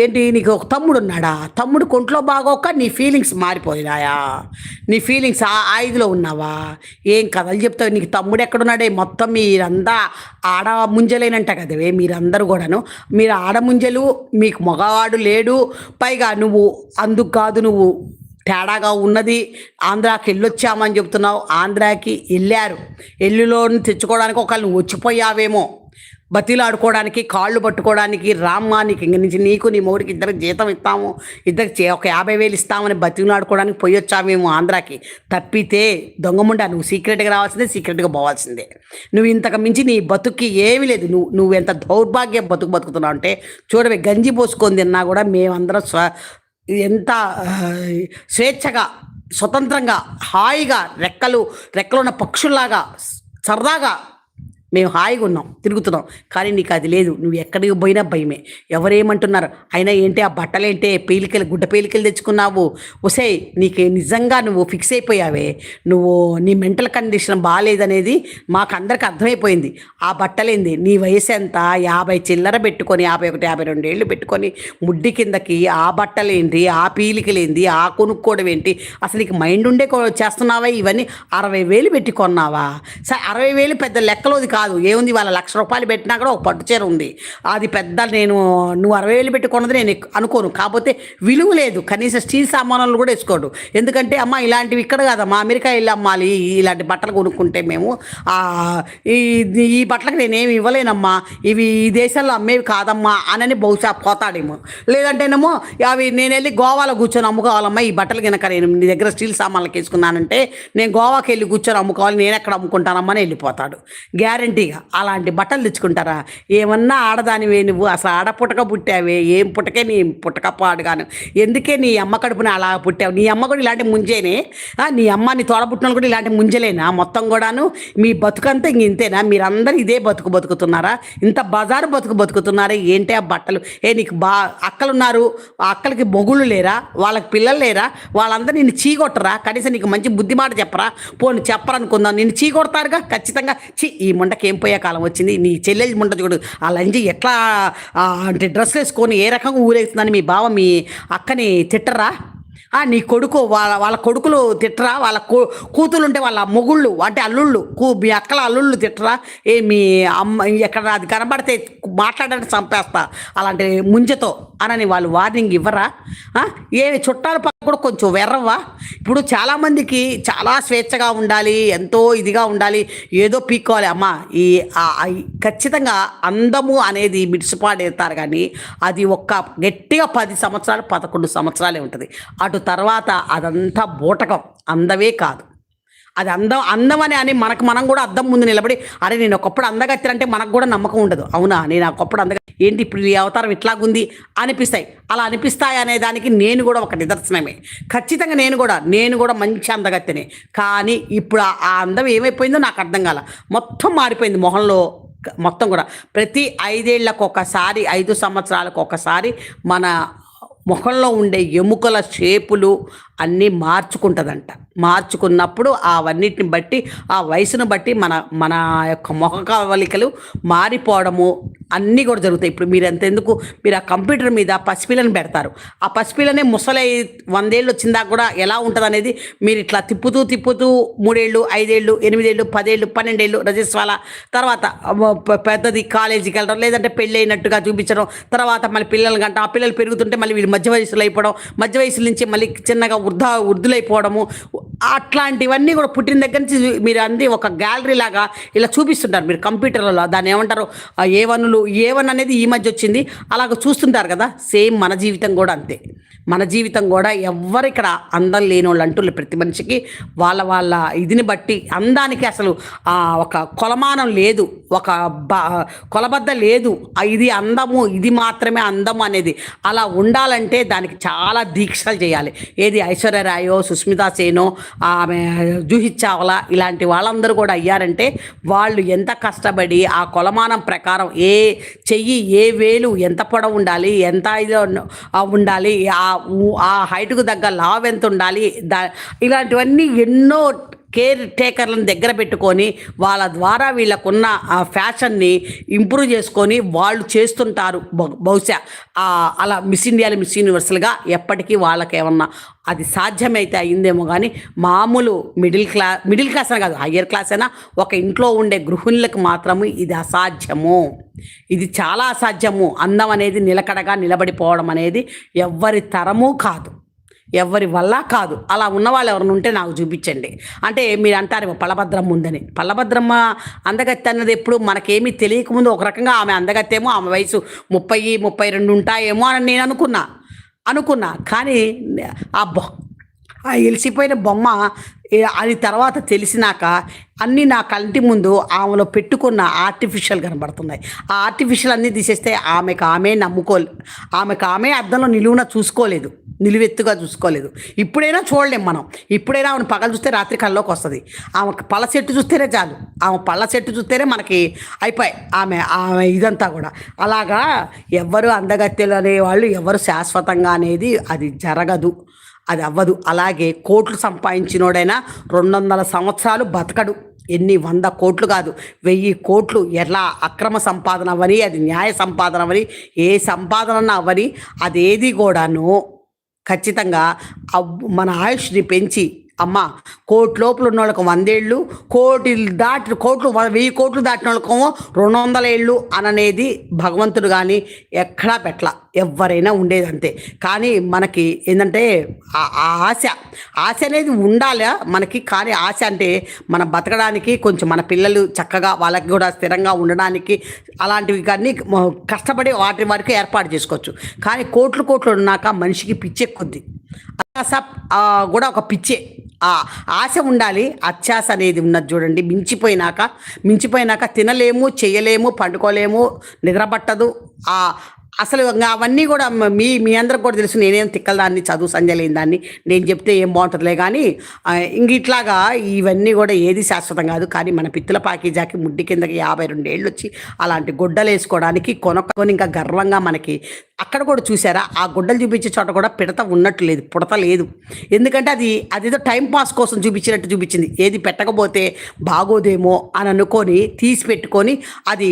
ఏంటి, నీకు ఒక తమ్ముడు ఉన్నాడా? తమ్ముడు కొంట్లో బాగోక నీ ఫీలింగ్స్ మారిపోయినాయా? నీ ఫీలింగ్స్ ఆ ఇదిలో ఉన్నావా? ఏం కథలు చెప్తావు? నీకు తమ్ముడు ఎక్కడున్నాడే? మొత్తం మీరంతా ఆడ ముంజలేనంట కదవే మీరందరూ కూడాను. మీరు ఆడముంజలు, మీకు మగవాడు లేడు. పైగా నువ్వు అందుకు కాదు, నువ్వు తేడాగా ఉన్నది. ఆంధ్రాకి వెళ్ళొచ్చామని చెప్తున్నావు. ఆంధ్రాకి వెళ్ళారు, ఎల్లులోని తెచ్చుకోవడానికి ఒకళ్ళు నువ్వు వచ్చిపోయావేమో, బతిలాడుకోవడానికి, కాళ్ళు పట్టుకోవడానికి. రామ్మా నీకు ఇంక నుంచి నీకు నీ మొగుడికి ఇద్దరికి జీతం ఇస్తాము, ఇద్దరికి ఒక 50,000 ఇస్తామని బతిలాడుకోవడానికి పోయొచ్చామేమో ఆంధ్రాకి. తప్పితే దొంగముండా నువ్వు సీక్రెట్గా రావాల్సిందే, సీక్రెట్గా పోవాల్సిందే. నువ్వు ఇంతకు మించి నీ బతుక్కి ఏమీ లేదు. నువ్వు ఎంత దౌర్భాగ్య బతుకుతున్నావు అంటే చూడవే, గంజి పోసుకొని తిన్నా కూడా మేమందరం ఎంత స్వేచ్ఛగా, స్వతంత్రంగా, హాయిగా రెక్కలున్న పక్షుల్లాగా సరదాగా మేము హాయిగా ఉన్నాం, తిరుగుతున్నాం. కానీ నీకు అది లేదు. నువ్వు ఎక్కడికి పోయినా భయమే. ఎవరేమంటున్నారు అయినా ఏంటి, ఆ బట్టలేంటే పేలికలు, గుడ్డ పేలికలు తెచ్చుకున్నావు. ఒసేయ్, నీకు నిజంగా నువ్వు ఫిక్స్ అయిపోయావే, నువ్వు నీ మెంటల్ కండిషన్ బాగాలేదనేది మాకు అందరికి అర్థమైపోయింది. ఆ బట్టలేంది, నీ వయసు ఎంత, 50 చిల్లర పెట్టుకొని, 51 52 ఏళ్ళు పెట్టుకొని ముడ్డి కిందకి ఆ బట్టలేంటి, ఆ పీలికలేంది, ఆ కొనుక్కోవడం ఏంటి, అసలు నీకు మైండ్ ఉండే చేస్తున్నావా? ఇవన్నీ 60,000 పెట్టి కొన్నావా? సరే, 60,000 పెద్ద లెక్కలోది కాదు. ఏముంది, వాళ్ళ ₹1,00,000 పెట్టినా కూడా ఒక పట్టు చీర ఉంది. అది పెద్ద నువ్వు 60,000 పెట్టి కొన్నది నేను అనుకోను. కాకపోతే విలువ లేదు. కనీసం స్టీల్ సామాన్లు కూడా వేసుకోడు. ఎందుకంటే అమ్మ ఇలాంటివి ఇక్కడ కాదమ్మా, అమెరికా వెళ్ళి అమ్మాలి ఇలాంటి బట్టలు కొనుక్కుంటే మేము. ఈ ఈ బట్టలకు నేనేమి ఇవ్వలేనమ్మా, ఇవి ఈ దేశాల్లో అమ్మేవి కాదమ్మా అని బహుశా పోతాడేమో. లేదంటేనేమో అవి నేను వెళ్ళి గోవాలో కూర్చొని అమ్ముకోవాలమ్మా ఈ బట్టలు కనుక నేను నీ దగ్గర స్టీల్ సామాన్లకు వేసుకున్నానంటే నేను గోవాకి వెళ్ళి కూర్చొని అమ్ముకోవాలి, నేను ఎక్కడ అమ్ముకుంటానమ్మా అని వెళ్ళిపోతాడు గ్యారంటీగా. అలాంటి బట్టలు తెచ్చుకుంటారా? ఏమన్నా ఆడదానివే నువ్వు, అసలు ఆడపుట్టక పుట్టావే, ఏం పుట్టకే నీ పుట్టక పాడుగాను. ఎందుకే నీ అమ్మ కడుపున అలా పుట్టావు? నీ అమ్మ కూడా ఇలాంటి ముంజేనే? నీ అమ్మ నీ తోడబుట్టిన కూడా ఇలాంటి ముంజలేనా మొత్తం కూడాను? మీ బతుకంతా ఇంతేనా? మీరందరూ ఇదే బతుకుతున్నారా? ఇంత బజారు బతుకుతున్నారా? ఏంటి ఆ బట్టలు? నీకు అక్కలున్నారు, ఆ అక్కలకి మొగుళ్ళు లేరా? వాళ్ళకి పిల్లలు లేరా? వాళ్ళందరూ నిన్ను చీకొట్టరా? కనీసం నీకు మంచి బుద్ధి మాట చెప్పరా? పోనీ చెప్పరనుకుందాం, నిన్ను చీకొడతారుగా ఖచ్చితంగా. ఈ ముండకి ఏం పోయే కాలం వచ్చింది. నీ చెల్లెలు ముండ చూడు, ఆ లంజి ఎట్లా అంటే డ్రెస్ వేసుకొని ఏ రకంగా ఊరేగుతుందని మీ బావ మీ అక్కని తిట్టరా? నీ కొడుకు వాళ్ళ కొడుకులు తిట్టరా? వాళ్ళ కూతురు ఉంటే వాళ్ళ మొగుళ్ళు అంటే అల్లుళ్ళు, మీ అక్కల అల్లుళ్ళు తిట్టరా? మీ అమ్మ ఎక్కడ అది కనబడితే మాట్లాడంటే చంపేస్తా అలాంటి ముంజతో అనని వాళ్ళు వార్నింగ్ ఇవ్వరా? చుట్టాల పక్క కూడా కొంచెం వెర్రవ్వా? ఇప్పుడు చాలామందికి చాలా స్వేచ్ఛగా ఉండాలి, ఎంతో ఇదిగా ఉండాలి, ఏదో పీక్కోవాలి. అమ్మ ఖచ్చితంగా అందము అనేది మిడిసిపాడేస్తారు, కానీ అది గట్టిగా 10 సంవత్సరాలు 11 సంవత్సరాలే ఉంటుంది. అటు తర్వాత అదంతా బూటకం, అందమే కాదు. అది అందం అని మనం కూడా అద్దం ముందు నిలబడి అరే నేను ఒకప్పుడు అందగత్తిరంటే మనకు కూడా నమ్మకం ఉండదు. అవునా, నేను ఒకప్పుడు ఏంటి ఇప్పుడు ఈ అవతారం ఇట్లాగుంది అనిపిస్తాయి. అలా అనిపిస్తాయి అనే దానికి నేను కూడా ఒక నిదర్శనమే. ఖచ్చితంగా నేను కూడా మంచి అందగత్తెనే. కానీ ఇప్పుడు ఆ అందం ఏమైపోయిందో నాకు అర్థం కాల. మొత్తం మారిపోయింది మొహంలో మొత్తం కూడా. ప్రతి 5 ఏళ్లకు ఒకసారి, 5 సంవత్సరాలకు ఒకసారి మన ముఖంలో ఉండే ఎముకల షేపులు అన్నీ మార్చుకుంటుందంట. మార్చుకున్నప్పుడు అవన్నిటిని బట్టి, ఆ వయసును బట్టి మన యొక్క ముఖ కవలికలు మారిపోవడము అన్నీ కూడా జరుగుతాయి. ఇప్పుడు మీరు ఎంతెందుకు, మీరు ఆ కంప్యూటర్ మీద పసిపిల్లని పెడతారు. ఆ పసిపిల్లనే ముసలి 100 ఏళ్ళు వచ్చిందాక కూడా ఎలా ఉంటుంది అనేది మీరు ఇట్లా తిప్పుతూ 3 ఏళ్ళు 5 ఏళ్ళు 8 ఏళ్ళు 10 ఏళ్ళు 12 ఏళ్ళు రజస్వాల తర్వాత పెద్దది కాలేజీకి వెళ్ళడం, లేదంటే పెళ్ళి అయినట్టుగా చూపించడం, తర్వాత మళ్ళీ పిల్లలు గంట, ఆ పిల్లలు పెరుగుతుంటే మళ్ళీ వీళ్ళు మధ్య వయసులో అయిపోవడం, మధ్య వయసు నుంచి మళ్ళీ చిన్నగా వృద్ధులైపోవడము, అట్లాంటివన్నీ కూడా పుట్టిన దగ్గర నుంచి మీరు అంది ఒక గ్యాలరీ లాగా ఇలా చూపిస్తుంటారు మీరు కంప్యూటర్లలో. దాన్ని ఏమంటారు, A1 అనేది ఈ మధ్య వచ్చింది, అలాగ చూస్తుంటారు కదా. సేమ్ మన జీవితం కూడా అంతే. మన జీవితం కూడా ఎవ్వరు ఇక్కడ అందం లేని వాళ్ళు అంటున్నారు. ప్రతి మనిషికి వాళ్ళ ఇదిని బట్టి అందానికి అసలు ఒక కొలమానం లేదు, ఒక కొలబద్ద లేదు. ఇది అందము, ఇది మాత్రమే అందము అనేది అలా ఉండాలంటే దానికి చాలా దీక్షలు చేయాలి. ఏది ఐశ్వర్య రాయో, సుస్మితా సేనో, ఆమె జూహీ చావ్లా ఇలాంటి వాళ్ళందరూ కూడా అయ్యారంటే వాళ్ళు ఎంత కష్టపడి ఆ కొలమానం ప్రకారం ఏ చెయ్యి ఏ వేలు ఎంత పొడవు ఉండాలి, ఎంత ఇది ఉండాలి, ఆ హైట్కు తగ్గ లావ్ ఎంత ఉండాలి, ఇలాంటివన్నీ ఎన్నో కేర్ టేకర్లను దగ్గర పెట్టుకొని వాళ్ళ ద్వారా వీళ్ళకున్న ఆ ఫ్యాషన్ని ఇంప్రూవ్ చేసుకొని వాళ్ళు చేస్తుంటారు. బహుశా అలా మిస్ ఇండియాలో మిస్ యూనివర్సల్గా ఎప్పటికీ వాళ్ళకి ఏమన్నా అది సాధ్యమైతే అయిందేమో. కానీ మామూలు మిడిల్ క్లాస్ అని కాదు, హయ్యర్ క్లాస్ అయినా ఒక ఇంట్లో ఉండే గృహిణులకు మాత్రము ఇది అసాధ్యము. ఇది చాలా అసాధ్యము. అందం అనేది నిలకడగా నిలబడిపోవడం అనేది ఎవ్వరి తరము కాదు, ఎవరి వల్ల కాదు. అలా ఉన్నవాళ్ళు ఎవరైనా ఉంటే నాకు చూపించండి. అంటే మీరు అంటారు పల్లభద్రమ్మ ఉందని. పల్లభద్రమ్మ అందగత్తె అన్నది ఎప్పుడు మనకేమీ తెలియకముందు ఒక రకంగా ఆమె అందగత్తేమో, ఆమె వయసు 30 32 ఉంటాయేమో అని నేను అనుకున్నా. కానీ ఆ ఎలిసిపోయిన బొమ్మ అది తర్వాత తెలిసినాక అన్నీ నా కంటి ముందు ఆమెలో పెట్టుకున్న ఆర్టిఫిషియల్ కనబడుతున్నాయి. ఆ ఆర్టిఫిషియల్ అన్నీ తీసేస్తే ఆమెకు ఆమె అద్దంలో నిలువున చూసుకోలేదు. నిలువెత్తుగా చూసుకోలేదు. ఇప్పుడైనా చూడలేం మనం. ఇప్పుడైనా ఆమెను పగలు చూస్తే రాత్రి కల్లోకి వస్తుంది. ఆమె పళ్ళ చెట్టు చూస్తేనే చాలు, ఆమె పళ్ళ చెట్టు చూస్తేనే మనకి అయిపోయి ఆమె ఆమె ఇదంతా కూడా. అలాగా ఎవ్వరు అందగత్తెలు అనేవాళ్ళు ఎవరు శాశ్వతంగా అనేది అది జరగదు, అది అవ్వదు. అలాగే కోట్లు సంపాదించినోడైనా 200 సంవత్సరాలు బతకడు. ఎన్ని 100 కోట్లు కాదు, 1000 కోట్లు. ఎలా అక్రమ సంపాదన అవ్వని, అది న్యాయ సంపాదన అవ్వని, ఏ సంపాదన అవ్వని, అదేది కూడాను ఖచ్చితంగా మన ఆయుష్ని పెంచి అమ్మ కోటి లోపల ఉన్న వాళ్ళకు 100 ఏళ్ళు, కోట్లు 1000 కోట్లు దాటిన వాళ్ళకు 200 ఏళ్ళు అననేది భగవంతుడు కానీ ఎక్కడా పెట్టలా, ఎవరైనా ఉండేది అంతే. కానీ మనకి ఏంటంటే ఆశ అనేది ఉండాలి మనకి. కానీ ఆశ అంటే మనం బతకడానికి, కొంచెం మన పిల్లలు చక్కగా వాళ్ళకి కూడా స్థిరంగా ఉండడానికి అలాంటివి కానీ కష్టపడి వారికి ఏర్పాటు చేసుకోవచ్చు. కానీ కోట్లు ఉన్నాక మనిషికి పిచ్చెక్కుద్ది. అత్యాస కూడా ఒక పిచ్చే. ఆశ ఉండాలి, అత్యాస అనేది ఉన్నది చూడండి. మించిపోయినాక తినలేము, చేయలేము, పండుకోలేము, నిద్రపట్టదు. అసలు అవన్నీ కూడా మీ అందరికి కూడా తెలుసు. నేనేం తిక్కల దాన్ని, చదువు సంజయ్ లేని దాన్ని, నేను చెప్తే ఏం బాగుంటుందిలే. కానీ ఇంక ఇట్లాగా ఇవన్నీ కూడా ఏది శాశ్వతం కాదు. కానీ మన పిత్తుల పాకీజాకి ముడ్డి కిందకి 52 ఏళ్ళు వచ్చి అలాంటి గుడ్డలు వేసుకోవడానికి కొనుక్కొని ఇంకా గర్వంగా మనకి అక్కడ కూడా చూసారా, ఆ గుడ్డలు చూపించే చోట కూడా పిడత ఉన్నట్టు లేదు, పుడత లేదు. ఎందుకంటే అదేదో టైంపాస్ కోసం చూపించినట్టు చూపించింది. ఏది పెట్టకపోతే బాగోదేమో అని అనుకొని తీసి పెట్టుకొని అది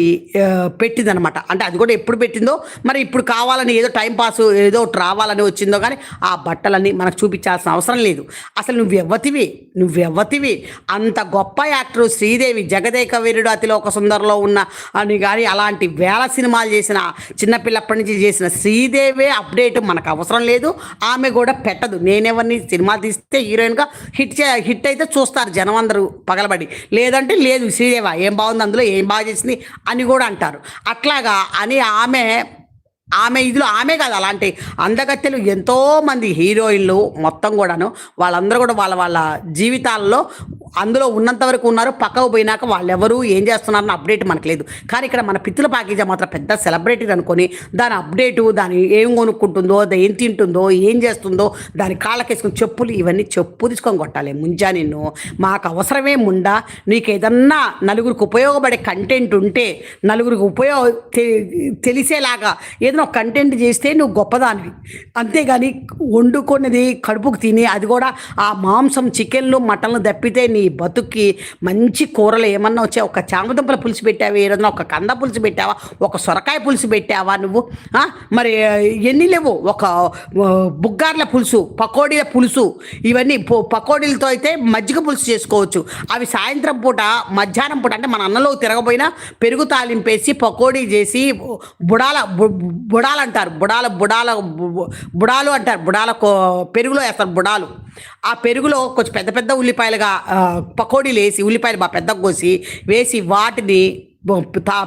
పెట్టిందనమాట. అంటే అది కూడా ఎప్పుడు పెట్టిందో మరి, ఇప్పుడు కావాలని ఏదో టైంపాస్ ఏదో రావాలని వచ్చిందో. కానీ ఆ బట్టలన్నీ మనకు చూపించాల్సిన అవసరం లేదు. అసలు నువ్వెవ్వతివి అంత గొప్ప యాక్టర్ శ్రీదేవి, జగదేక వీరుడు అతిలోక సుందరలో ఉన్న అని కానీ అలాంటి వేల సినిమాలు చేసిన, చిన్నపిల్లప్పటి నుంచి చేసిన శ్రీదేవే అప్డేట్ మనకు అవసరం లేదు. ఆమె కూడా పెట్టదు. నేనెవరిని సినిమా తీస్తే హీరోయిన్గా హిట్ అయితే చూస్తారు జనం అందరూ పగలబడి, లేదంటే లేదు శ్రీదేవ ఏం బాగుంది అందులో, ఏం బాగా చేసింది అని కూడా అంటారు. అట్లాగా అని ఆమె ఇదిలో ఆమె కాదు, అలాంటి అందగత్తెలు ఎంతోమంది హీరోయిన్లు మొత్తం కూడాను వాళ్ళందరూ కూడా వాళ్ళ జీవితాల్లో అందులో ఉన్నంత వరకు ఉన్నారు. పక్కకు పోయినాక వాళ్ళెవరు ఏం చేస్తున్నారని అప్డేట్ మనకు లేదు. కానీ ఇక్కడ మన పిత్తుల పాకీజా మాత్రం పెద్ద సెలబ్రిటీ అనుకొని దాని అప్డేటు, దాని ఏం కొనుక్కుంటుందో, ఏం తింటుందో, ఏం చేస్తుందో, దాని కాళ్ళకేసుకుని చెప్పులు, ఇవన్నీ చెప్పు తీసుకొని కొట్టాలి. ముంజా నిన్ను మాకు అవసరమే ముండా. నీకు ఏదన్నా నలుగురికి ఉపయోగపడే కంటెంట్ ఉంటే, నలుగురికి తెలిసేలాగా ఏదైనా ఒక కంటెంట్ చేస్తే నువ్వు గొప్పదానివి. అంతేగాని వండుకున్నది కడుపుకు తిని, అది కూడా ఆ మాంసం చికెన్లు మటన్లు తప్పితే నీ బతుక్కి మంచి కూరలు ఏమన్నా వచ్చాయి? ఒక చామదుంపల పులుసు పెట్టావా, ఏదన్నా ఒక కంద పులుసు పెట్టావా, ఒక సొరకాయ పులుసు పెట్టావా నువ్వు? మరి ఎన్ని లేవు? ఒక బుగ్గార్ల పులుసు, పకోడీల పులుసు, ఇవన్నీ పకోడీలతో అయితే మజ్జిగ పులుసు చేసుకోవచ్చు. అవి సాయంత్రం పూట, మధ్యాహ్నం పూట అంటే మన అన్నంలో తిరగబోయినా పెరుగు తాలింపేసి పకోడీ చేసి బుడాలు అంటారు, బుడాలు అంటారు, పెరుగులో వేస్తారు బుడాలు. ఆ పెరుగులో కొంచెం పెద్ద ఉల్లిపాయలుగా పకోడీలు వేసి, ఉల్లిపాయలు బాగా పెద్దగా కోసి వేసి వాటిని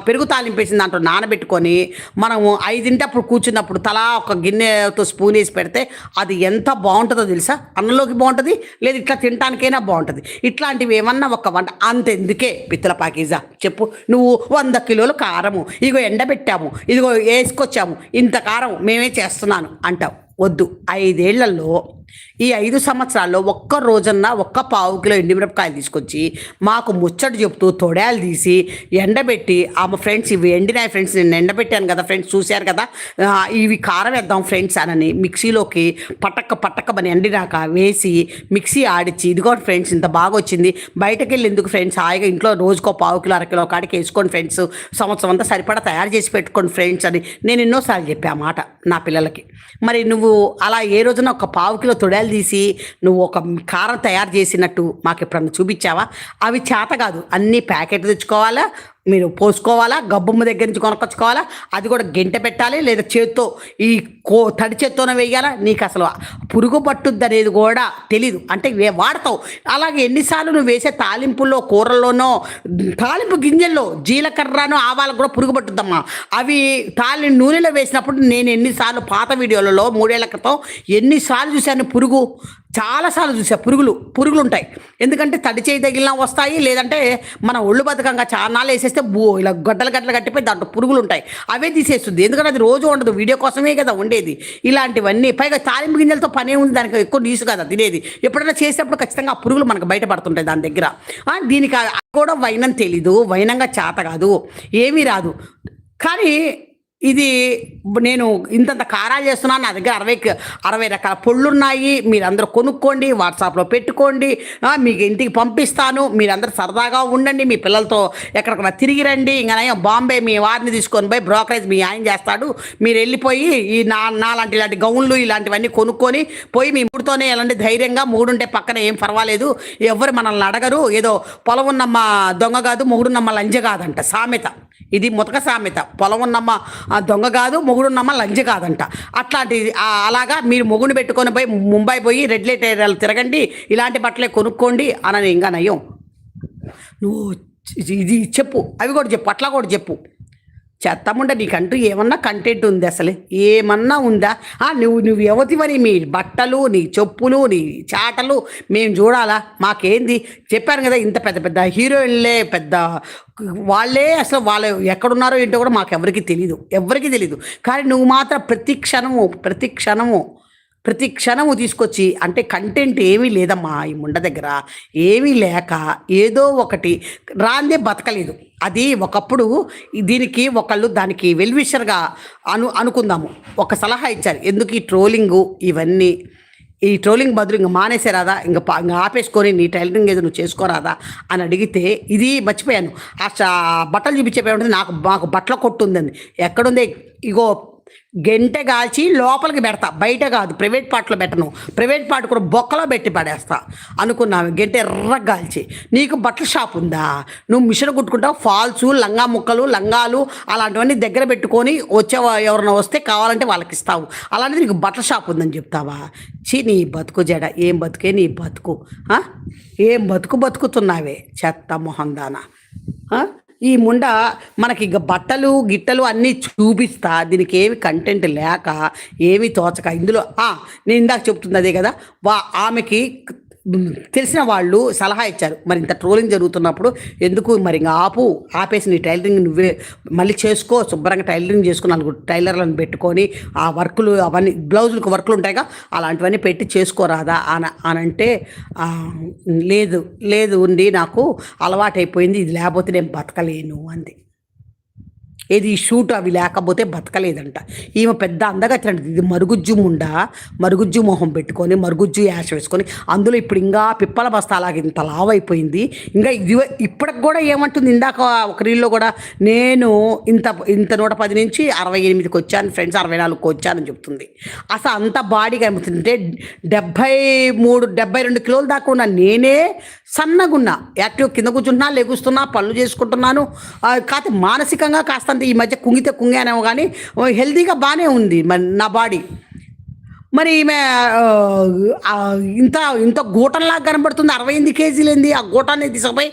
పెరుగు తాలింపేసిన దాంట్లో నానబెట్టుకొని మనము 5 కూర్చున్నప్పుడు తలా ఒక గిన్నెతో స్పూన్ వేసి పెడితే అది ఎంత బాగుంటుందో తెలుసా? అన్నంలోకి బాగుంటుంది, లేదు ఇట్లా తినటానికైనా బాగుంటుంది. ఇట్లాంటివి ఏమన్నా ఒక వంట అంతెందుకే పిత్తుల పాకీజా చెప్పు. నువ్వు 100 కిలోలు కారము ఇదిగో ఎండబెట్టాము, ఇదిగో వేసుకొచ్చాము, ఇంత కారం మేమే చేస్తున్నాను అంటావు. వద్దు. 5 ఏళ్లలో ఈ 5 సంవత్సరాల్లో ఒక్క రోజన్నా ఒక్క పావు కిలో ఎండిమిరపకాయలు తీసుకొచ్చి మాకు ముచ్చట చెప్తూ తొడాలు తీసి ఎండబెట్టి, ఆమె ఫ్రెండ్స్ ఇవి ఎండినాయి ఫ్రెండ్స్, నేను ఎండబెట్టాను కదా ఫ్రెండ్స్, చూశారు కదా, ఇవి కారం వేద్దాం ఫ్రెండ్స్ అని మిక్సీలోకి పట్టక్కమని ఎండినాక వేసి మిక్సీ ఆడిచ్చి, ఇదిగో ఫ్రెండ్స్ ఇంత బాగా వచ్చింది, బయటకు వెళ్ళి ఎందుకు ఫ్రెండ్స్, హాయిగా ఇంట్లో రోజుకో పావు కిలో 1 కిలో కాడికి వేసుకోండి ఫ్రెండ్స్, సంవత్సరం అంతా సరిపడా తయారు చేసి పెట్టుకోండి ఫ్రెండ్స్ అని నేను ఎన్నోసార్లు చెప్పా మాట నా పిల్లలకి. మరి నువ్వు అలా ఏ రోజున ఒక పావు కిలో తొడాలు తీసి నువ్వు ఒక కారం తయారు చేసినట్టు మాకు ఎప్పుడన్నా చూపించావా? అవి చేత కాదు. అన్నీ ప్యాకెట్ తెచ్చుకోవాలా, మీరు పోసుకోవాలా, గబ్బమ్మ దగ్గర నుంచి కొనుక్కొచ్చుకోవాలా, అది కూడా గెంట పెట్టాలి, లేదా చేత్తో ఈ తడి చేత్తోనే వేయాలా. నీకు అసలు పురుగు పట్టుద్ది అనేది కూడా తెలీదు, అంటే వాడతావు. అలాగే ఎన్నిసార్లు నువ్వు వేసే తాలింపుల్లో, కూరల్లోనో, తాలింపు గింజల్లో జీలకర్రను ఆవాలకు కూడా పురుగు పట్టుద్దమ్మా. అవి నూనెలో వేసినప్పుడు నేను ఎన్నిసార్లు పాత వీడియోలలో 3 ఏళ్ల క్రితం ఎన్నిసార్లు చూశాను పురుగు. చాలాసార్లు చూసా పురుగులు ఉంటాయి. ఎందుకంటే తడి చేయి తగిలినా వస్తాయి, లేదంటే మన ఒళ్ళు బతకంగా చాన్నాళ్ళు వేసేస్తే ఇలా గడ్డలు కట్టిపోయి దాంట్లో పురుగులు ఉంటాయి, అవే తీసేస్తుంది. ఎందుకంటే అది రోజు ఉండదు, వీడియో కోసమే కదా ఉండేది. ఇలాంటివన్నీ పైగా తాలింపు గింజలతో పనే ఉంది, దానికి ఎక్కువ నీసు కదా తినేది. ఎప్పుడైనా చేసేటప్పుడు ఖచ్చితంగా ఆ పురుగులు మనకు బయటపడుతుంటాయి దాని దగ్గర. దీనికి కూడా వైనం తెలీదు, వైనంగా చేత కాదు, ఏమీ రాదు. కానీ ఇది నేను ఇంతంత కారాలు చేస్తున్నాను, నా దగ్గర 60 రకాల పొళ్ళు ఉన్నాయి, మీరందరూ కొనుక్కోండి, వాట్సాప్లో పెట్టుకోండి, మీకు ఇంటికి పంపిస్తాను, మీరందరూ సరదాగా ఉండండి, మీ పిల్లలతో ఎక్కడికైనా తిరిగి రండి. ఇంకా బాంబే మీ వారిని తీసుకొని పోయి బ్రోకరేజ్ మీ ఆయన చేస్తాడు, మీరు వెళ్ళిపోయి ఈ ఇలాంటి గౌన్లు ఇలాంటివన్నీ కొనుక్కొని పోయి మీ మూడుతోనే వెళ్ళండి ధైర్యంగా. మూడుంటే పక్కన ఏం పర్వాలేదు, ఎవరు మనల్ని అడగరు. ఏదో పొలం ఉన్నమ్మ దొంగ కాదు, మొగుడున్నమ్మ లంజ కాదంట సామెత. ఇది ముతక సామెత. పొలం ఉన్నమ్మ దొంగ కాదు, మొగుడున్నమ్మ లంజ కాదంట. అట్లాంటి అలాగా మీరు మొగుడిని పెట్టుకొని పోయి ముంబై పోయి రెడ్ లైట్ ఏరియాలు తిరగండి, ఇలాంటి బట్టలే కొనుక్కోండి అని ఇంకా నయం. నువ్వు ఇది చెప్పు, అవి కూడా చెప్పు, అట్లా కూడా చెప్పు. చెత్తముండ నీకంటూ ఏమన్నా కంటెంట్ ఉంది అసలు? ఏమన్నా ఉందా? నువ్వు ఎవతివని మీ బట్టలు, నీ చెప్పులు, నీ చాటలు మేము చూడాలా? మాకేంది? చెప్పాను కదా, ఇంత పెద్ద పెద్ద హీరోయిన్లే, పెద్ద వాళ్ళే అసలు వాళ్ళు ఎక్కడున్నారో ఏంటో కూడా మాకు ఎవరికి తెలీదు. కానీ నువ్వు మాత్రం ప్రతి క్షణము తీసుకొచ్చి, అంటే కంటెంట్ ఏమీ లేదమ్మా ఈ ముండ దగ్గర, ఏమీ లేక ఏదో ఒకటి రాందే బతకలేదు. అది ఒకప్పుడు దీనికి ఒకళ్ళు దానికి వెల్విషర్గా అనుకుందాము, ఒక సలహా ఇచ్చారు. ఎందుకు ఈ ట్రోలింగు ఇవన్నీ? ఈ ట్రోలింగ్ బదులు ఇంక మానేసేరాదా, ఇంకా ఆపేసుకొని నీ టైలరింగ్ ఏదో నువ్వు చేసుకోరాదా అని అడిగితే, ఇది మర్చిపోయాను, బట్టలు చూపించేపోయి మాకు బట్టల కొట్టు ఉందండి. ఎక్కడుంది? ఇగో గంటె కాల్చి లోపలికి పెడతా, బయట కాదు, ప్రైవేట్ పార్ట్లో పెట్టను. ప్రైవేట్ పార్ట్ కూడా బొక్కలో పెట్టి పడేస్తా అనుకున్నావు. గంటె ఎర్రగా కాల్చి. నీకు బట్టల షాప్ ఉందా? నువ్వు మిషన్ కుట్టుకుంటావు, ఫాల్సు, లంగా ముక్కలు, లంగాలు అలాంటివన్నీ దగ్గర పెట్టుకొని ఎవరైనా వస్తే కావాలంటే వాళ్ళకి ఇస్తావు. అలాంటిది నీకు బట్టల షాప్ ఉందని చెప్తావా? నీ బతుకు జడ, ఏం బతుకే నీ బతుకు, ఏం బతుకుతున్నావే చెత్త మొహందానా. ఈ ముండ మనకి ఇక బట్టలు గిట్టలు అన్నీ చూపిస్తా, దీనికి ఏమి కంటెంట్ లేక ఏమి తోచక ఇందులో నేను ఇందాక చెప్తుంది అదే కదా, ఆమెకి తెలిసిన వాళ్ళు సలహా ఇచ్చారు. మరి ఇంత ట్రోలింగ్ జరుగుతున్నప్పుడు ఎందుకు మరి ఇంకా ఆపేసి నీ టైలరింగ్ నువ్వే మళ్ళీ చేసుకో, శుభ్రంగా టైలరింగ్ చేసుకుని 4 టైలర్లను పెట్టుకొని ఆ వర్కులు అవన్నీ బ్లౌజులకు వర్కులు ఉంటాయిగా అలాంటివన్నీ పెట్టి చేసుకోరాదా అనంటే, లేదు ఉంది, నాకు అలవాటైపోయింది, ఇది లేకపోతే నేను బతకలేను అంది. ఏది షూట్ అవి లేకపోతే బతకలేదంట. ఈమె పెద్ద అందగా తింటుంది. ఇది మరుగుజ్జు మొహం పెట్టుకొని మరుగుజ్జు యాష వేసుకొని, అందులో ఇప్పుడు ఇంకా పిప్పల బస్తాలాగా ఇంత లావైపోయింది. ఇంకా ఇది ఇప్పటికి కూడా ఏమంటుంది, ఇందాక ఒక రీల్లో కూడా నేను ఇంత 110 నుంచి 68కి వచ్చాను ఫ్రెండ్స్, 64కి వచ్చానని చెప్తుంది. అసలు అంత బాడీగా ఏమవుతుందంటే 72 కిలోలు దాకా ఉన్నా నేనే సన్నగున్నా, యాక్టివ్, కింద కూర్చుంటున్నా, లెగుస్తున్నా, పనులు చేసుకుంటున్నాను. కాకపోతే మానసికంగా కాస్తంత ఈ మధ్య కుంగానేమో, కానీ హెల్తీగా బాగానే ఉంది మరి నా బాడీ. మరి ఈమె ఇంత గూటంలాగా కనబడుతుంది. 68 కేజీలు ఏంది? ఆ గూటాన్ని తీసుకుపోయి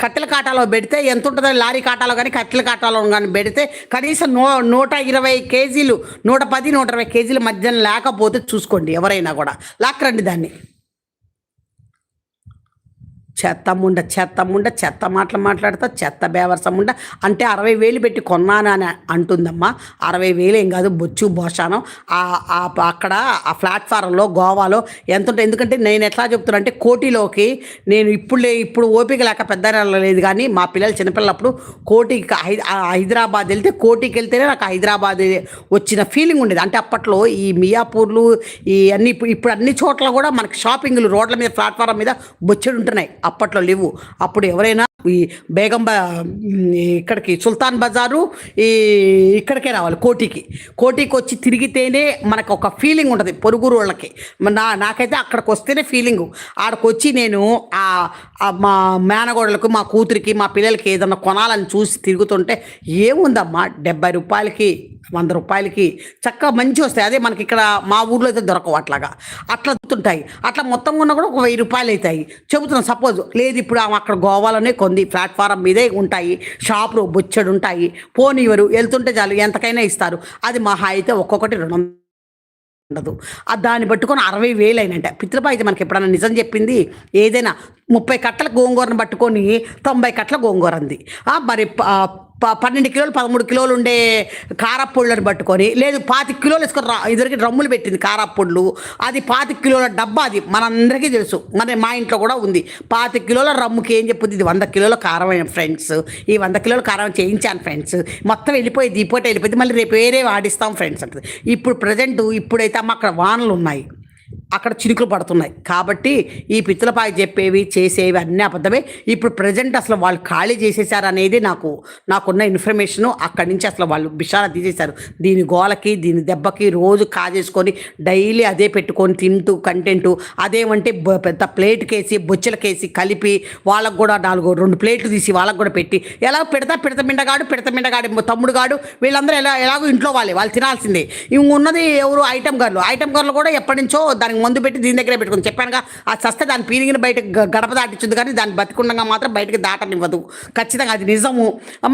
కట్టెల కాటాలో పెడితే ఎంత ఉంటుందో, లారీ కాటాలో కానీ కట్టెల కాటాలో కానీ పెడితే కనీసం 120 కేజీలు, 110, 120 కేజీల మధ్యన లేకపోతే చూసుకోండి ఎవరైనా కూడా లాక్కరండి దాన్ని. చెత్త మాటలు మాట్లాడతా, చెత్త బేవర్సముండ. అంటే 60,000 పెట్టి కొన్నాను అని అంటుందమ్మా. 60,000 ఏం కాదు, బొచ్చు బోషానం. అక్కడ ఆ ప్లాట్ఫారంలో గోవాలో ఎంత ఉంటుంది? ఎందుకంటే నేను ఎట్లా చెప్తున్నా అంటే, కోటిలోకి నేను ఇప్పుడు ఓపిక లేక పెద్ద లేదు, కానీ మా పిల్లలు చిన్నపిల్లప్పుడు కోటికి హైదరాబాద్ వెళ్తే, కోటికి వెళ్తేనే నాకు హైదరాబాద్ వచ్చిన ఫీలింగ్ ఉండేది. అంటే అప్పట్లో ఈ మియాపూర్లు ఈ అన్ని, ఇప్పుడు అన్ని చోట్ల కూడా మనకి షాపింగ్లు రోడ్ల మీద ప్లాట్ఫారం మీద బొచ్చెడు ఉంటున్నాయి. అప్పట్లో లేవు. అప్పుడు ఎవరైనా ఈ బేగం ఇక్కడికి సుల్తాన్ బజారు ఇక్కడికే రావాలి, కోటికి వచ్చి తిరిగితేనే మనకు ఒక ఫీలింగ్ ఉంటుంది పొరుగురు వాళ్ళకి. నాకైతే అక్కడికి వస్తేనే ఫీలింగు. ఆడికి వచ్చి నేను మా మేనగోడలకు, మా కూతురికి, మా పిల్లలకి ఏదన్నా కొనాలని చూసి తిరుగుతుంటే ఏముందమ్మా, 70 రూపాయలకి, 100 రూపాయలకి చక్కగా మంచి వస్తాయి. అదే మనకి ఇక్కడ మా ఊర్లో అయితే దొరకవు. అట్లా దొరుకుతుంటాయి. అట్లా మొత్తం ఉన్న కూడా ఒక 1000 రూపాయలు అవుతాయి చెబుతున్నాం. సపోజ్ లేదు, ఇప్పుడు అక్కడ గోవాలోనే కొంది ప్లాట్ఫారం మీదే ఉంటాయి షాపులు, బొచ్చెడు ఉంటాయి. పోనీవరు వెళ్తుంటే చాలు, ఎంతకైనా ఇస్తారు. అది మహా అయితే ఒక్కొక్కటి 200 ఉండదు. దాన్ని పట్టుకొని 60,000 అయినంట. పితృపాయితే మనకి ఎప్పుడన్నా నిజం చెప్పింది ఏదైనా 30 కట్టల గోంగూరను పట్టుకొని 90 కట్టల గోంగూర అంది. మరి 12 కిలోలు 13 కిలోలు ఉండే కారప్పొళ్ళని పట్టుకొని లేదు 25 కిలోలు వేసుకొని ఇద్దరికి డ్రమ్ములు పెట్టింది కారప్పొళ్ళు. అది 25 కిలోల డబ్బా, అది మనందరికీ తెలుసు, మన మా ఇంట్లో కూడా ఉంది. 25 కిలోల రమ్ముకి ఏం చెప్పుద్ది, ఇది 100 కిలోల కారం ఫ్రెండ్స్, ఈ 100 కిలోల కారం చేయించాను ఫ్రెండ్స్, మొత్తం వెళ్ళిపోయి దీపోటే వెళ్ళిపోయింది, మళ్ళీ రేపు వేరే వాడిస్తాం ఫ్రెండ్స్ అంటుంది. ఇప్పుడు ప్రజెంట్ ఇప్పుడైతే అమ్మ అక్కడ వానలు ఉన్నాయి, అక్కడ చినుకులు పడుతున్నాయి కాబట్టి ఈ పిత్తులపాయ చెప్పేవి చేసేవి అన్నీ అబద్ధమే. ఇప్పుడు ప్రజెంట్ అసలు వాళ్ళు ఖాళీ చేసేసారు అనేది నాకున్న ఇన్ఫర్మేషను. అక్కడి నుంచి అసలు వాళ్ళు బిషారా తీసేశారు. దీని గోలకి దీని దెబ్బకి రోజు కాజేసుకొని డైలీ అదే పెట్టుకొని తింటూ కంటెంటు అదేమంటే పెద్ద ప్లేట్కేసి బొచ్చెలకేసి కలిపి వాళ్ళకు కూడా 2 ప్లేట్లు తీసి వాళ్ళకు కూడా పెట్టి ఎలా పెడతా మిండగాడు తమ్ముడు గాడు వీళ్ళందరూ ఎలాగో ఇంట్లో వాళ్ళు తినాల్సిందే. ఉన్నది ఎవరు ఐటమ్ గర్లు కూడా ఎప్పటి నుంచో దానికి మందు పెట్టి దీని దగ్గరే పెట్టుకుని చెప్పానుగా, అది సస్తే దాని పీరిగిన బయట గడప దాటించుంది కానీ దాన్ని బతికుండగా మాత్రం బయటకి దాటనివ్వదు. ఖచ్చితంగా అది నిజము.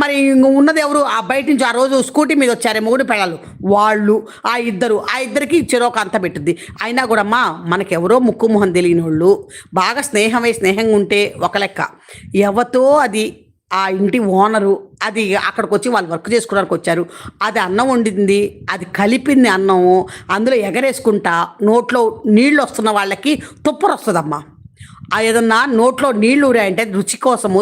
మరి ఉన్నది ఎవరు, ఆ బయట నుంచి ఆ రోజు స్కూటీ మీద వచ్చారే మొగుడు పిల్లలు వాళ్ళు, ఆ ఇద్దరికి చెరోక అంత పెట్టుద్ది. అయినా కూడా అమ్మా మనకెవరో ముక్కు మొహం తెలియని వాళ్ళు బాగా స్నేహంగా ఉంటే ఒక లెక్క, ఎవతో అది ఆ ఇంటి ఓనరు అది అక్కడికి వచ్చి వాళ్ళు వర్క్ చేసుకోవడానికి వచ్చారు, అది అన్నం వండింది, అది కలిపింది అన్నము, అందులో ఎగరేసుకుంటా నోట్లో నీళ్ళు వస్తున్న వాళ్ళకి తుప్పరు వస్తుందమ్మా. ఏదన్నా నోట్లో నీళ్లు ఊరాయంటే రుచి కోసము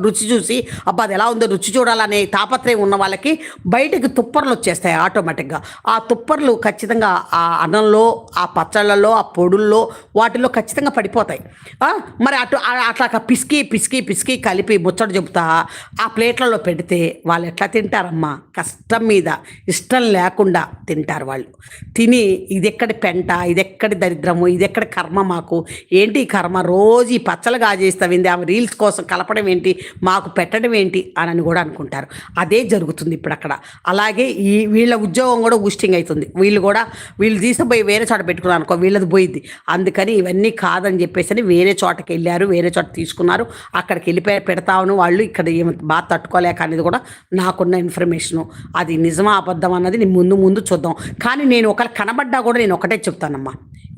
రుచి చూసి అబ్బా అది ఎలా ఉందో రుచి చూడాలనే తాపత్రయం ఉన్న వాళ్ళకి బయటకు తుప్పర్లు వచ్చేస్తాయి ఆటోమేటిక్గా. ఆ తుప్పర్లు ఖచ్చితంగా ఆ అన్నంలో, ఆ పచ్చళ్ళలో, ఆ పొడుల్లో వాటిల్లో ఖచ్చితంగా పడిపోతాయి. మరి అట్లా పిసికి కలిపి ముచ్చట చెబుతా ఆ ప్లేట్లలో పెడితే వాళ్ళు ఎట్లా తింటారమ్మా? కష్టం మీద ఇష్టం లేకుండా తింటారు వాళ్ళు. తిని ఇదెక్కడి పెంట, ఇదెక్కడి దరిద్రము, ఇదెక్కడి కర్మ, మాకు ఏంటి కర్మ, రోజు ఈ పచ్చలు గాజేస్తావింది, ఆ రీల్స్ కోసం కలపడం ఏంటి, మాకు పెట్టడం ఏంటి అని కూడా అనుకుంటారు. అదే జరుగుతుంది ఇప్పుడు అక్కడ. అలాగే వీళ్ళ ఉద్యోగం కూడా ఊస్టింగ్ అవుతుంది. వీళ్ళు తీసుకుపోయి వేరే చోట పెట్టుకున్నారు అనుకో, వీళ్ళది పోయిద్ది. అందుకని ఇవన్నీ కాదని చెప్పేసి వేరే చోటకి వెళ్ళారు, వేరే చోట తీసుకున్నారు, అక్కడికి వెళ్ళిపోయి పెడతామని వాళ్ళు ఇక్కడ బాగా తట్టుకోలేక అనేది కూడా నాకున్న ఇన్ఫర్మేషను. అది నిజమా అబద్ధం అన్నది నేను ముందు చూద్దాం. కానీ నేను ఒకవేళ కనబడ్డా కూడా నేను ఒకటే చెప్తానమ్మా,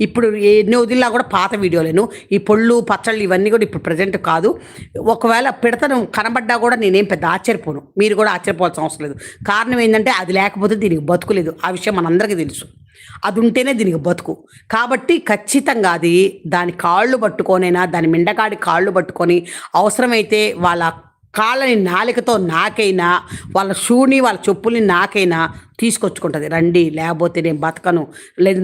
ఇప్పుడు ఎన్ని వదిలినా కూడా పాత వీడియోలేను, ఈ పొళ్ళు పచ్చళ్ళు ఇవన్నీ కూడా ఇప్పుడు ప్రజెంట్ కాదు. ఒకవేళ పెడతాను కనబడ్డా కూడా నేనేం పెద్ద ఆశ్చర్యపోను, మీరు కూడా ఆశ్చర్యపోవాల్సిన అవసరం లేదు. కారణం ఏంటంటే అది లేకపోతే దీనికి బతుకులేదు, ఆ విషయం మనందరికీ తెలుసు. అది ఉంటేనే దీనికి బతుకు. కాబట్టి ఖచ్చితంగా దాని కాళ్ళు పట్టుకొనైనా, దాని మిండకాడి కాళ్ళు పట్టుకొని అవసరమైతే వాళ్ళ కాళ్ళని నాలికతో నాకైనా, వాళ్ళ షూని వాళ్ళ చెప్పుల్ని నాకైనా తీసుకొచ్చుకుంటుంది. రండి, లేకపోతే నేను బతకను, లేదు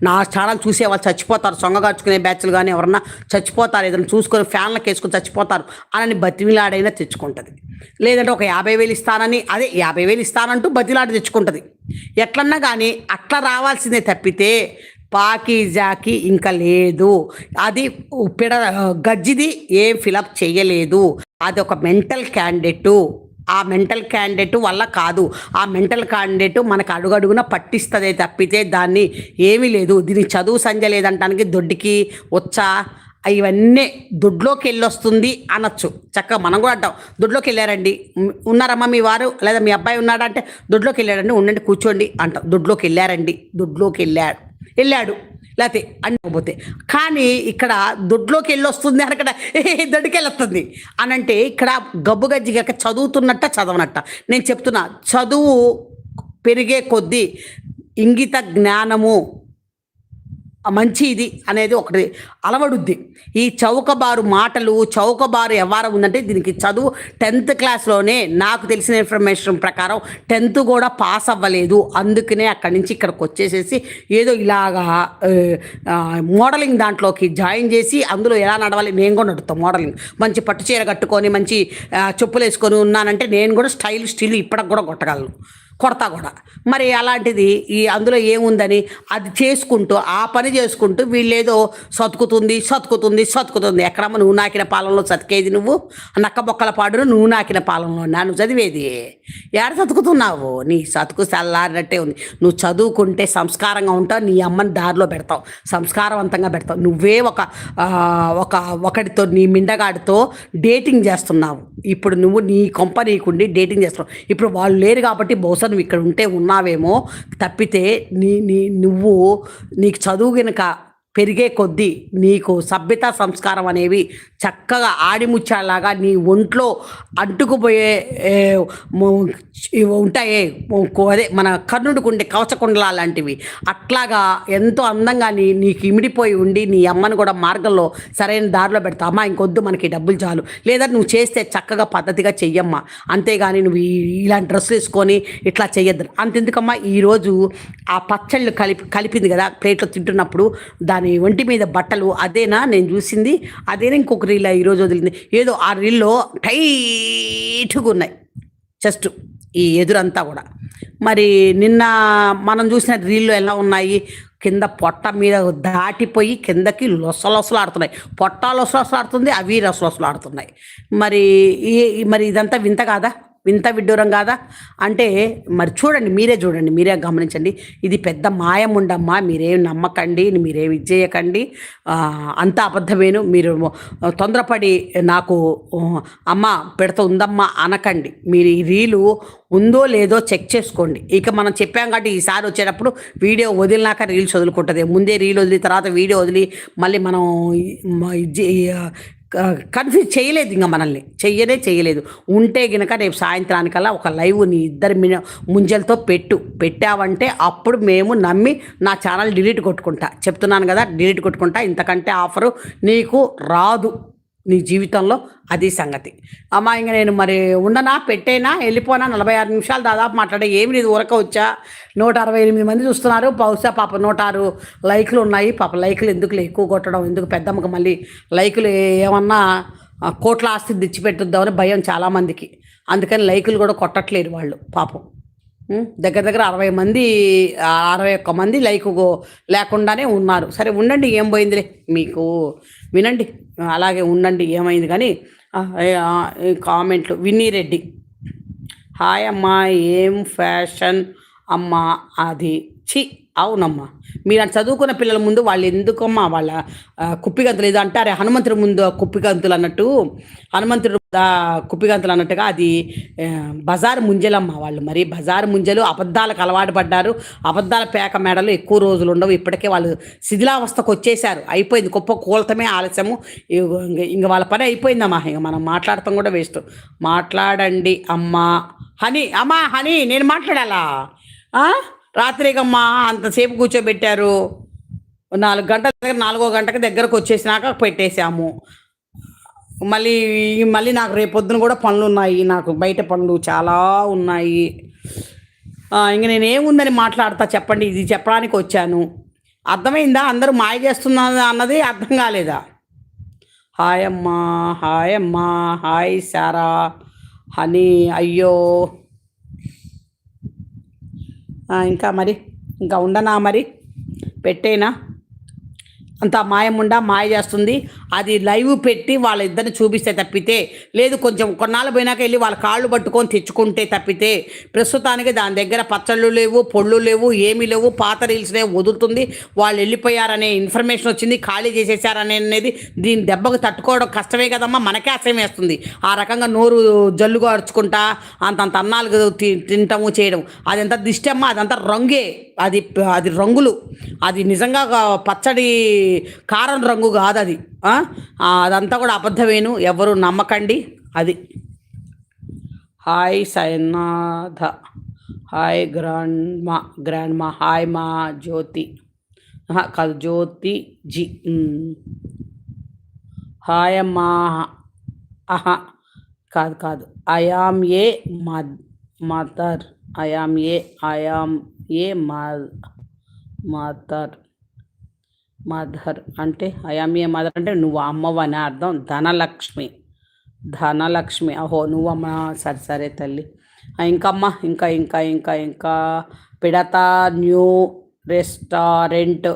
నా ఛానల్ చూసే వాళ్ళు చచ్చిపోతారు, సొంగగార్చుకునే బ్యాచ్లు కానీ ఎవరన్నా చచ్చిపోతారు, ఏదైనా చూసుకొని ఫ్యాన్లకు వేసుకొని చచ్చిపోతారు అని బతిమిలాడైనా తెచ్చుకుంటుంది. లేదంటే ఒక 50,000 ఇస్తానని, అదే 50,000 ఇస్తానంటూ బతిలాడి తెచ్చుకుంటుంది. ఎట్లన్నా కానీ అట్లా రావాల్సిందే తప్పితే పాకీజాకి ఇంకా లేదు. అది గజ్జిది ఏం ఫిలప్ చేయలేదు. అది ఒక మెంటల్ క్యాండిడేటు. ఆ మెంటల్ క్యాండిడేట్ వల్ల కాదు, ఆ మెంటల్ క్యాండిడేట్ మనకు అడుగడుగున పట్టిస్తుంది తప్పితే దాన్ని ఏమీ లేదు. దీనికి చదువు సంజ లేదంటానికి దొడ్డికి వచ్చా ఇవన్నీ దొడ్లోకి వెళ్ళొస్తుంది అనొచ్చు. చక్కగా మనం కూడా అంటాం, దొడ్లోకి వెళ్ళారండి, ఉన్నారమ్మా మీ వారు లేదా మీ అబ్బాయి ఉన్నాడంటే దొడ్లోకి వెళ్ళాడండి, ఉండండి కూర్చోండి అంటాం. దొడ్లోకి వెళ్ళారండి, దొడ్లోకి వెళ్ళాడు లేకపోతే అనుకోపోతే. కానీ ఇక్కడ దొడ్లోకి వెళ్ళొస్తుంది అని, అక్కడ దొడ్డికి వెళ్ళొస్తుంది అని అంటే ఇక్కడ గబ్బు గజ్జిగాక చదువుతున్నట్ట చదవనట్ట. నేను చెప్తున్నా, చదువు పెరిగే కొద్దీ ఇంగిత జ్ఞానము మంచి ఇది అనేది ఒకటి అలవడుద్ది. ఈ చౌకబారు మాటలు, చౌకబారు వ్యవహారం ఉందంటే దీనికి చదువు 10th క్లాస్లోనే నాకు తెలిసిన ఇన్ఫర్మేషన్ ప్రకారం 10th కూడా పాస్ అవ్వలేదు. అందుకనే అక్కడి నుంచి ఇక్కడికి వచ్చేసేసి ఏదో ఇలాగా మోడలింగ్ దాంట్లోకి జాయిన్ చేసి అందులో ఎలా నడవాలి, నేను కూడా నడుస్తాను మోడలింగ్. మంచి పట్టు చీర కట్టుకొని మంచి చెప్పులు వేసుకొని ఉన్నానంటే నేను కూడా స్టిల్ ఇప్పటికి కూడా కొడతా కూడా. మరి అలాంటిది అందులో ఏముందని అది చేసుకుంటూ, ఆ పని చేసుకుంటూ వీళ్ళేదో సతుకుతుంది. ఎక్కడమ్మ నువ్వు నాకిన పాలనలో సతికేది? నువ్వు నక్క బొక్కల పాడును నువ్వు నాకిన పాలనలో నువ్వు చదివేది ఏడ సతుకుతున్నావు? నీ సతుకు చల్లారినట్టే ఉంది. నువ్వు చదువుకుంటే సంస్కారంగా ఉంటావు, నీ అమ్మని దారిలో పెడతావు, సంస్కారవంతంగా పెడతావు. నువ్వే ఒకటితో నీ మిండగాడితో డేటింగ్ చేస్తున్నావు. ఇప్పుడు నువ్వు నీ కొంప నీకుండి డేటింగ్ చేస్తున్నావు. ఇప్పుడు వాళ్ళు లేరు కాబట్టి బహుశా బహుశా నువ్వు ఇక్కడ ఉంటే ఉన్నావేమో తప్పితే నువ్వు నీకు చదువు గనుక పెరిగే కొద్దీ నీకు సభ్యత సంస్కారం అనేవి చక్కగా ఆడిముచ్చాలాగా నీ ఒంట్లో అంటుకుపోయే ఉంటాయే, అదే మన కర్ణుడికి ఉండే కవచకుండలా లాంటివి, అట్లాగా ఎంతో అందంగా నీకు ఇమిడిపోయి ఉండి నీ అమ్మను కూడా మార్గంలో సరైన దారిలో పెడతా. అమ్మ ఇంకొద్దు మనకి డబ్బులు చాలు, లేదా నువ్వు చేస్తే చక్కగా పద్ధతిగా చెయ్యమ్మా, అంతేగాని నువ్వు ఇలాంటి డ్రెస్సులు వేసుకొని ఇట్లా చెయ్యొద్దు. అంతెందుకమ్మా ఈరోజు ఆ పచ్చళ్ళు కలిపింది కదా ప్లేట్లో తింటున్నప్పుడు దాని ఒంటి మీద బట్టలు అదేనా నేను చూసింది, అదేనా ఇంకొక రీల్ ఈరోజు వదిలింది, ఏదో ఆ రీల్లో టైట్గా ఉన్నాయి జస్ట్ ఈ ఎదురంతా కూడా. మరి నిన్న మనం చూసిన రీల్లో ఎలా ఉన్నాయి, కింద పొట్ట మీద దాటిపోయి కిందకి లొసలొసలాడుతున్నాయి, పొట్ట లొసలొసలాడుతుంది, అవి లొసలొసలాడుతున్నాయి. మరి ఇదంతా వింత కాదా, వింత విడ్డూరం కాదా అంటే మరి చూడండి, మీరే గమనించండి. ఇది పెద్ద మాయముండమ్మా, మీరేం నమ్మకండి, మీరేం ఇచ్చేయకండి, అంత అబద్ధమేను. మీరు తొందరపడి నాకు అమ్మ పెడతా ఉందమ్మా అనకండి. మీరు ఈ రీలు ఉందో లేదో చెక్ చేసుకోండి. ఇక మనం చెప్పాం కాబట్టి ఈసారి వచ్చేటప్పుడు వీడియో వదిలినాక రీల్స్ వదులుకుంటుంది. ముందే రీల్ వదిలి తర్వాత వీడియో వదిలి మళ్ళీ మనం కన్ఫ్యూజ్ చేయలేదు, ఇంకా మనల్ని చేయలేదు. ఉంటే గనక రేపు సాయంత్రానికల్లా ఒక లైవ్ నీ ఇద్దరు ముంజలతో పెట్టావంటే అప్పుడు మేము నమ్మి నా ఛానల్ డిలీట్ కొట్టుకుంటా, చెప్తున్నాను కదా, డిలీట్ కొట్టుకుంటా. ఇంతకంటే ఆఫరు నీకు రాదు నీ జీవితంలో, అది సంగతి. అమ్మా ఇంక నేను మరి ఉండనా, పెట్టేనా, వెళ్ళిపోనా, 46 నిమిషాలు దాదాపు మాట్లాడే, ఏమి నీది ఊరక వచ్చా. 168 మంది చూస్తున్నారు, బహుశా పాప 106 లైకులు ఉన్నాయి. పాప లైకులు ఎందుకు ఎక్కువ కొట్టడం, ఎందుకు పెద్దమ్మకి మళ్ళీ లైకులు ఏమన్నా కోట్ల ఆస్తి తెచ్చిపెట్టుద్దామని భయం చాలామందికి, అందుకని లైకులు కూడా కొట్టట్లేరు వాళ్ళు పాపం. దగ్గర 61 మంది లైక్ లేకుండానే ఉన్నారు. సరే ఉండండి, ఏం పోయిందిలే, మీకు వినండి, అలాగే ఉండండి, ఏమైంది కానీ. కామెంట్లు విన్నీరెడ్డి, హాయ్ అమ్మా, ఏం ఫ్యాషన్ అమ్మా అది, చి అవునమ్మా, మీరు చదువుకున్న పిల్లల ముందు వాళ్ళు ఎందుకమ్మా వాళ్ళ కుప్పిగంతులు ఏదో అంటారే, హనుమంతుడి ముందు కుప్పిగంతులు అన్నట్టు, హనుమంతుడు కుప్పిగంతులు అన్నట్టుగా అది బజారు ముంజలమ్మ వాళ్ళు. మరి బజారు ముంజలు అబద్ధాలకు అలవాటు పడ్డారు, అబద్ధాల పేక మేడలు ఎక్కువ రోజులు ఉండవు. ఇప్పటికే వాళ్ళు శిథిలావస్థకు వచ్చేసారు, అయిపోయింది, గొప్ప కూలతమే ఆలస్యము. ఇంక వాళ్ళ పని అయిపోయిందమ్మా, ఇంక మనం మాట్లాడతాం కూడా వేస్ట్. మాట్లాడండి అమ్మా హనీ, నేను మాట్లాడాలా? రాత్రికమ్మా అంతసేపు కూర్చోబెట్టారు, 4 గంటల దగ్గర 4వ గంటకి దగ్గరకు వచ్చేసినాక పెట్టేశాము. మళ్ళీ నాకు రేపొద్దున కూడా పనులు ఉన్నాయి, నాకు బయట పనులు చాలా ఉన్నాయి. ఇంక నేనేముందని మాట్లాడతా చెప్పండి, ఇది చెప్పడానికి వచ్చాను. అర్థమైందా? అందరూ మాయ చేస్తున్నా అన్నది అర్థం కాలేదా? హాయ్ అమ్మా, హాయ్ సారా, హనీ, అయ్యో ఇంకా ఉండనా, మరి పెట్టేనా? అంత మాయ చేస్తుంది. అది లైవ్ పెట్టి వాళ్ళిద్దరిని చూపిస్తే తప్పితే లేదు, కొంచెం కొన్నాళ్ళు పోయినాక వెళ్ళి వాళ్ళ కాళ్ళు పట్టుకొని తెచ్చుకుంటే తప్పితే ప్రస్తుతానికి దాని దగ్గర పచ్చళ్ళు లేవు, పొళ్ళు లేవు, ఏమీ లేవు, పాత రీల్స్నే వదులుతుంది. వాళ్ళు వెళ్ళిపోయారనే ఇన్ఫర్మేషన్ వచ్చింది, ఖాళీ చేసేసారనేది దీని దెబ్బకు తట్టుకోవడం కష్టమే కదమ్మా, మనకే అసహ్యం వేస్తుంది. ఆ రకంగా నోరు జల్లుగా అరుచుకుంటా అంతంత అన్నాలు తింటాము చేయడం, అదంతా దిష్టి అమ్మ, అదంతా రంగే, అది రంగులు, అది నిజంగా పచ్చడి కారం రంగు కాదు అది. అదంతా కూడా అబద్ధమేను, ఎవరు నమ్మకండి అది. హాయ్ సైనాథ, హాయ్ గ్రాండ్మా, హాయ్ మా జ్యోతి, కాదు జ్యోతి జీ, హాయ్ అమ్మా, కాదు I am a mother, I am a mother అంటే ఐఆమ్ ఏ మదర్ అంటే నువ్వు అమ్మవు అని అర్థం. ధనలక్ష్మి, అహో నువ్వమ్మ, సరే తల్లి. ఇంకమ్మా ఇంకా పిడతా న్యూ రెస్టారెంట్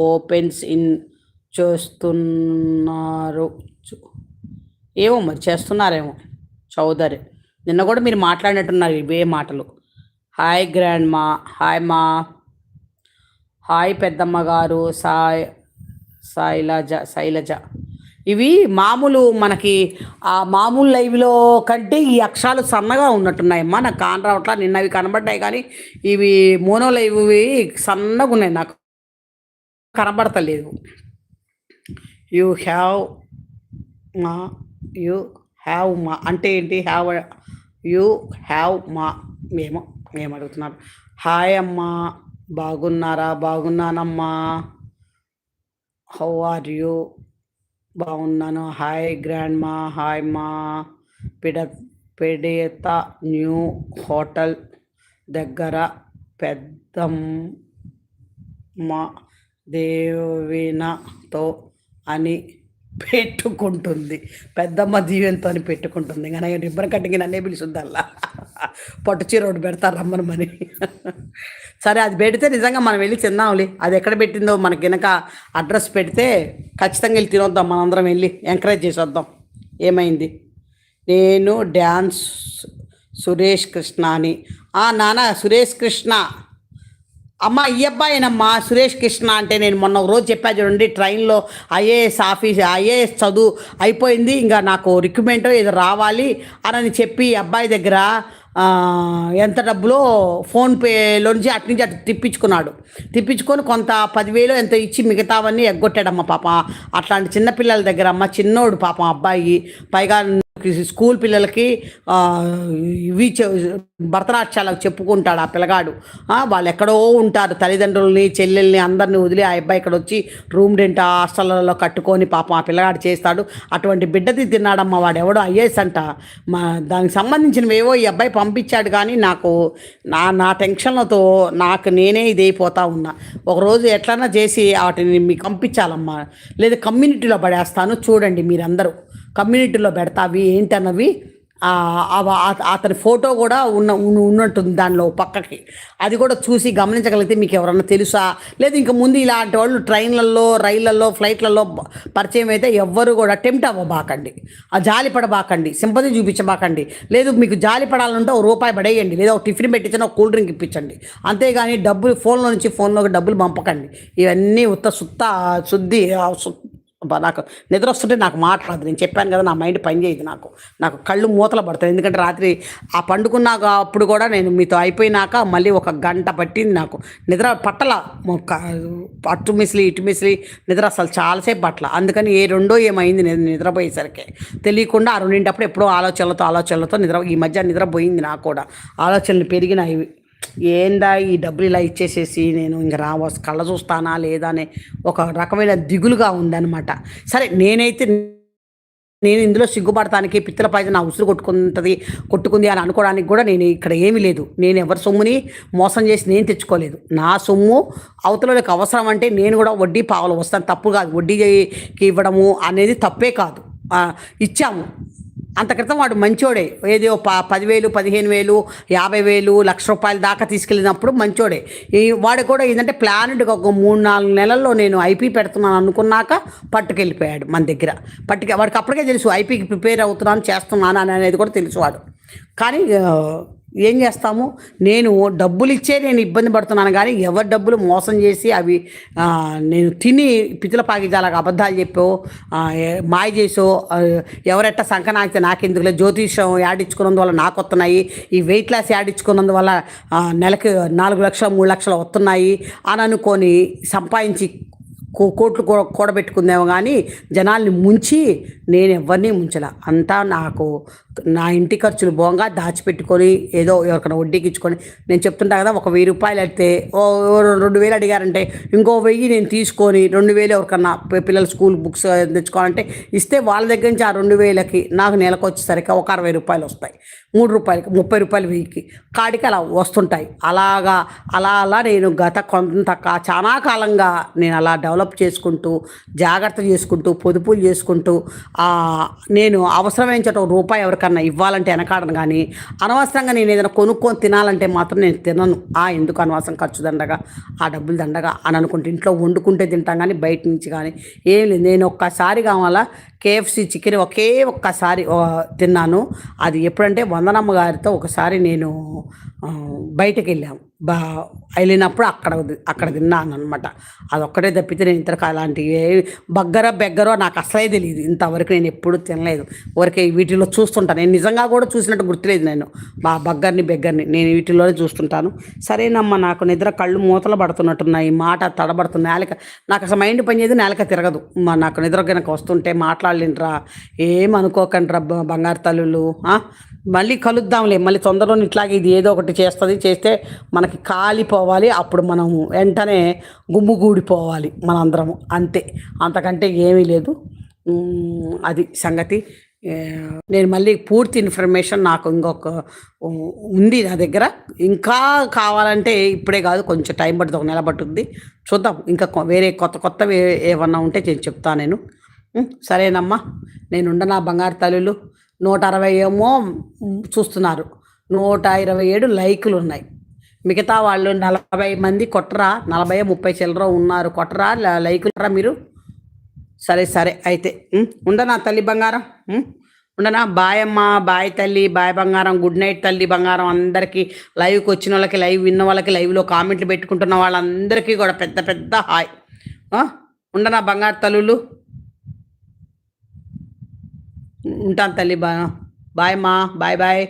ఓపెన్స్ ఇన్ చేస్తున్నారు, ఏమో మరి చేస్తున్నారేమో. చౌదరి, నిన్న కూడా మీరు మాట్లాడినట్టున్నారు ఇవే మాటలు. హాయ్ గ్రాండ్మా, హాయ్ మా, హాయ్ పెద్దమ్మ గారు, శైలజ, ఇవి మామూలు మనకి ఆ మామూలు లైవ్లో కంటే ఈ అక్షరాలు సన్నగా ఉన్నట్టున్నాయమ్మా. నాకు కాన్ రావట్లా. నిన్న అవి కనబడ్డాయి కానీ ఇవి మోనో లైవ్వి సన్నగా ఉన్నాయి, నాకు కనబడతలేదు. యూ హ్యావ్ మా యూ హ్యావ్ మా అంటే ఏంటి? యూ హ్యావ్ మా ఏమో ఏమడుగుతున్నారు. హాయ్ అమ్మా, బాగున్నారా? బాగున్నానమ్మా. How are you? బాగున్నాను. Hi grandma. హాయ్ మా. పిడ పెడేత న్యూ హోటల్ దగ్గర పెద్దమ్మ దేవినతో అని పెట్టుకుంటుంది. పెద్దమ్మ దీవెనతో అని పెట్టుకుంటుంది. కానీ రిబ్బన్ కట్టింగ్ నన్నే పిలుచుద్దల్లా. పట్టు చీర ఒకటి పెడతారు రమ్మని మరి. సరే, అది పెడితే నిజంగా మనం వెళ్ళి తిందాంలే. అది ఎక్కడ పెట్టిందో మనకి వెనక అడ్రస్ పెడితే ఖచ్చితంగా వెళ్ళి తినొద్దాం. మనందరం వెళ్ళి ఎంకరేజ్ చేసొద్దాం. ఏమైంది? నేను డ్యాన్స్ సురేష్ కృష్ణ అని. నాన్న సురేష్ కృష్ణ అమ్మ, ఈ అబ్బాయినమ్మా సురేష్ కృష్ణ అంటే. నేను మొన్న ఒక రోజు చెప్పా చూడండి, ట్రైన్లో ఐఏఎస్ చదువు అయిపోయింది, ఇంకా నాకు రిక్రూట్మెంట్ ఏదో రావాలి అని చెప్పి అబ్బాయి దగ్గర ఎంత డబ్బులో ఫోన్పేలో నుంచి నుంచి అటు తిప్పించుకొని కొంత 10,000 ఎంత ఇచ్చి మిగతావన్నీ ఎగ్గొట్టాడమ్మ పాప. అట్లాంటి చిన్నపిల్లల దగ్గర అమ్మ, చిన్నోడు పాపం అబ్బాయి. పైగా స్కూల్ పిల్లలకి ఇవి భరతనాట్యాలకు చెప్పుకుంటాడు ఆ పిల్లగాడు. వాళ్ళు ఎక్కడో ఉంటారు, తల్లిదండ్రులని చెల్లెల్ని అందరిని వదిలి ఆ అబ్బాయి ఇక్కడ వచ్చి రూమ్ రెంట్ హాస్టల్లో కట్టుకొని పాపం ఆ పిల్లగాడు చేస్తాడు. అటువంటి బిడ్డది తిన్నాడమ్మ వాడు. ఎవడో ఐఏఎస్ అంట. దానికి సంబంధించినవేవో ఈ అబ్బాయి పంపించాడు. కానీ నాకు నా టెన్షన్లతో నాకు నేనే ఇదైపోతా ఉన్నా. ఒకరోజు ఎట్లన్నా చేసి వాటిని మీకు పంపించాలమ్మా, లేదా కమ్యూనిటీలో పడేస్తాను. చూడండి మీరందరూ, కమ్యూనిటీలో పెడతా అవి ఏంటన్నవి. అతని ఫోటో కూడా ఉన్నట్టుంది దానిలో పక్కకి. అది కూడా చూసి గమనించగలిగితే మీకు ఎవరన్నా తెలుసా, లేదు ఇంక ముందు ఇలాంటి వాళ్ళు ట్రైన్లలో, రైళ్లలో, ఫ్లైట్లలో పరిచయం అయితే ఎవ్వరు కూడా టెంప్ట్ అవ్వబాకండి, జాలి పడబాకండి, సింపతి చూపించబాకండి. లేదు మీకు జాలి పడాలంటే ₹1 పడేయండి, లేదా ఒక టిఫిన్ పెట్టించండి, ఒక కూల్ డ్రింక్ ఇప్పించండి. అంతేగాని డబ్బులు ఫోన్లోకి డబ్బులు పంపకండి. ఇవన్నీ శుద్ధి. నాకు నిద్ర వస్తుంటే నాకు మాట్లాడదు. నేను చెప్పాను కదా, నా మైండ్ పనిచేయదు. నాకు కళ్ళు మూతలు పడతాయి. ఎందుకంటే రాత్రి పండుకున్నాక అప్పుడు కూడా నేను మీతో అయిపోయినాక మళ్ళీ 1 గంట పట్టింది నాకు నిద్ర పట్టల. అటు మిసిలి ఇటు మిసిలి నిద్ర అసలు చాలాసేపు పట్టల. అందుకని రెండో ఏమైంది నిద్రపోయేసరికి తెలియకుండా ఆ 2 ఎప్పుడో ఆలోచనలతో ఈ మధ్య నిద్రపోయింది. నాకు కూడా ఆలోచనలు పెరిగినాయి. ఏందా ఈ డబ్బులు ఇలా ఇచ్చేసేసి నేను ఇంక కళ్ళ చూస్తానా లేదా అనే ఒక రకమైన దిగులుగా ఉందన్నమాట. సరే, నేను ఇందులో సిగ్గుపడటానికి పిత్తల పైన నా ఉసురు కొట్టుకుంది అని అనుకోవడానికి కూడా నేను ఇక్కడ ఏమీ లేదు. నేను ఎవరి సొమ్ముని మోసం చేసి నేను తెచ్చుకోలేదు. నా సొమ్ము అవతలకి అవసరం అంటే నేను కూడా వడ్డీ పావలు వస్తాను. తప్పు కాదు, వడ్డీకి ఇవ్వడము అనేది తప్పే కాదు. ఇచ్చాము. అంత క్రితం వాడు మంచోడే. ఏదో 10,000, 15,000, 50,000, ₹1,00,000 దాకా తీసుకెళ్ళినప్పుడు మంచోడే. వాడు కూడా ఏంటంటే ప్లాన్డ్గా ఒక 3-4 నెలల్లో నేను ఐపీ పెడుతున్నాను అనుకున్నాక పట్టుకెళ్ళిపోయాడు మన దగ్గర. వాడికి అప్పటికే తెలుసు ఐపీకి ప్రిపేర్ చేస్తున్నాను అనేది కూడా తెలుసు వాడు. కానీ ఏం చేస్తాము, నేను డబ్బులు ఇచ్చే నేను ఇబ్బంది పడుతున్నాను. కానీ ఎవరి డబ్బులు మోసం చేసి అవి నేను తిని పితుల పాకిజాలకు అబద్ధాలు చెప్పో మాయ చేసో ఎవరెట్ట సంకనాకితే నాకెందుకులే, జ్యోతిషం యాడిచ్చుకున్నందువల్ల నాకు వస్తున్నాయి, ఈ వెయిట్ లాస్ యాడిచ్చుకున్నందువల్ల నెలకి 4 లక్షలు 3 లక్షలు వస్తున్నాయి అని అనుకొని సంపాదించి కోట్లు కూడబెట్టుకుందేమో కానీ జనాల్ని ముంచి నేను ఎవరిని ముంచలా. అంతా నా ఇంటి ఖర్చులు బోంగా దాచిపెట్టుకొని ఏదో ఎవరికైనా వడ్డీకి ఇచ్చుకొని. నేను చెప్తుంటా కదా, ఒక ₹1,000 అయితే 2,000 అడిగారంటే ఇంకో 1,000 నేను తీసుకొని 2,000 ఎవరికన్నా పిల్లల స్కూల్ బుక్స్ తెచ్చుకోవాలంటే ఇస్తే వాళ్ళ దగ్గర నుంచి ఆ 2,000కి నాకు నెలకు వచ్చేసరికి ఒక ₹60 వస్తాయి. ₹3కి ₹30 1,000కి కాడికి అలా వస్తుంటాయి. అలా నేను గత చాలా కాలంగా నేను అలా డెవలప్ చేసుకుంటూ జాగ్రత్త చేసుకుంటూ పొదుపులు చేసుకుంటూ నేను అవసరమైన చోట ₹1 ఎవరికన్నా ఇవ్వాలంటే వెనకాడను. కానీ అనవసరంగా నేను ఏదైనా కొనుక్కొని తినాలంటే మాత్రం నేను తినను. ఎందుకు అనవసరం ఖర్చు దండగా, ఆ డబ్బులు దండగా అని అనుకుంటే ఇంట్లో వండుకుంటే తింటాం. కానీ బయట నుంచి కానీ ఏం లేదు. నేను ఒక్కసారి కావాలా KFC చికెన్ ఒక్కసారి తిన్నాను. అది ఎప్పుడంటే వందనమ్మ గారితో ఒకసారి నేను బయటకు వెళ్ళాము. బా వెళ్ళినప్పుడు అక్కడ తిన్నాను అనమాట. అదొక్కటే తప్పితే నేను ఇంతకు అలాంటివి బెగ్గరో నాకు అసలే తెలియదు. ఇంతవరకు నేను ఎప్పుడు తినలేదు. ఊరికే వీటిలో చూస్తుంటాను. నేను నిజంగా కూడా చూసినట్టు గుర్తులేదు. నేను బెగ్గర్ని నేను వీటిలోనే చూస్తుంటాను. సరేనమ్మా, నాకు నిద్ర కళ్ళు మూతలు పడుతున్నట్టున్నాయి, మాట తడబడుతుంది, నేలక నాకు అసలు మైండ్ పనిచేయదు, నేలక తిరగదు. నాకు నిద్ర కనుక వస్తుంటే మాట్లాడలేంట్రా, ఏమనుకోకండి బంగారు తల్లులు. మళ్ళీ కలుద్దాంలే, మళ్ళీ తొందరలో ఇట్లాగే ఇది ఏదో ఒకటి చేస్తే మనకి కాలిపోవాలి. అప్పుడు మనం వెంటనే గుమ్ముగూడిపోవాలి మనందరము, అంతే. అంతకంటే ఏమీ లేదు. అది సంగతి. నేను మళ్ళీ పూర్తి ఇన్ఫర్మేషన్ నాకు ఇంకొక ఉంది నా దగ్గర. ఇంకా కావాలంటే ఇప్పుడే కాదు, కొంచెం టైం పడుతుంది, ఒక నెల పట్టుద్ది. చూద్దాం, ఇంకా వేరే కొత్తవి ఏమన్నా ఉంటే నేను చెప్తాను నేను. సరేనమ్మా, నేనుండ నా బంగారు తల్లులు. 160 ఏమో చూస్తున్నారు, 127 లైకులు ఉన్నాయి. మిగతా వాళ్ళు 40 మంది కొట్టరా, 40 30 చిల్లర ఉన్నారు, కొట్టరా లైకులు కొట్టరా మీరు? సరే అయితే ఉండనా తల్లి బంగారం, ఉండనా? బాయ్ అమ్మ, బాయ్ తల్లి, బాయ్ బంగారం, గుడ్ నైట్ తల్లి బంగారం. అందరికీ లైవ్కి వచ్చిన వాళ్ళకి, లైవ్ విన్న వాళ్ళకి, లైవ్లో కామెంట్లు పెట్టుకుంటున్న వాళ్ళందరికీ కూడా పెద్ద పెద్ద హాయ్. ఉండనా బంగారు తల్లులు? ఉంటాను తల్లి. బాయ్ అమ్మా, బాయ్.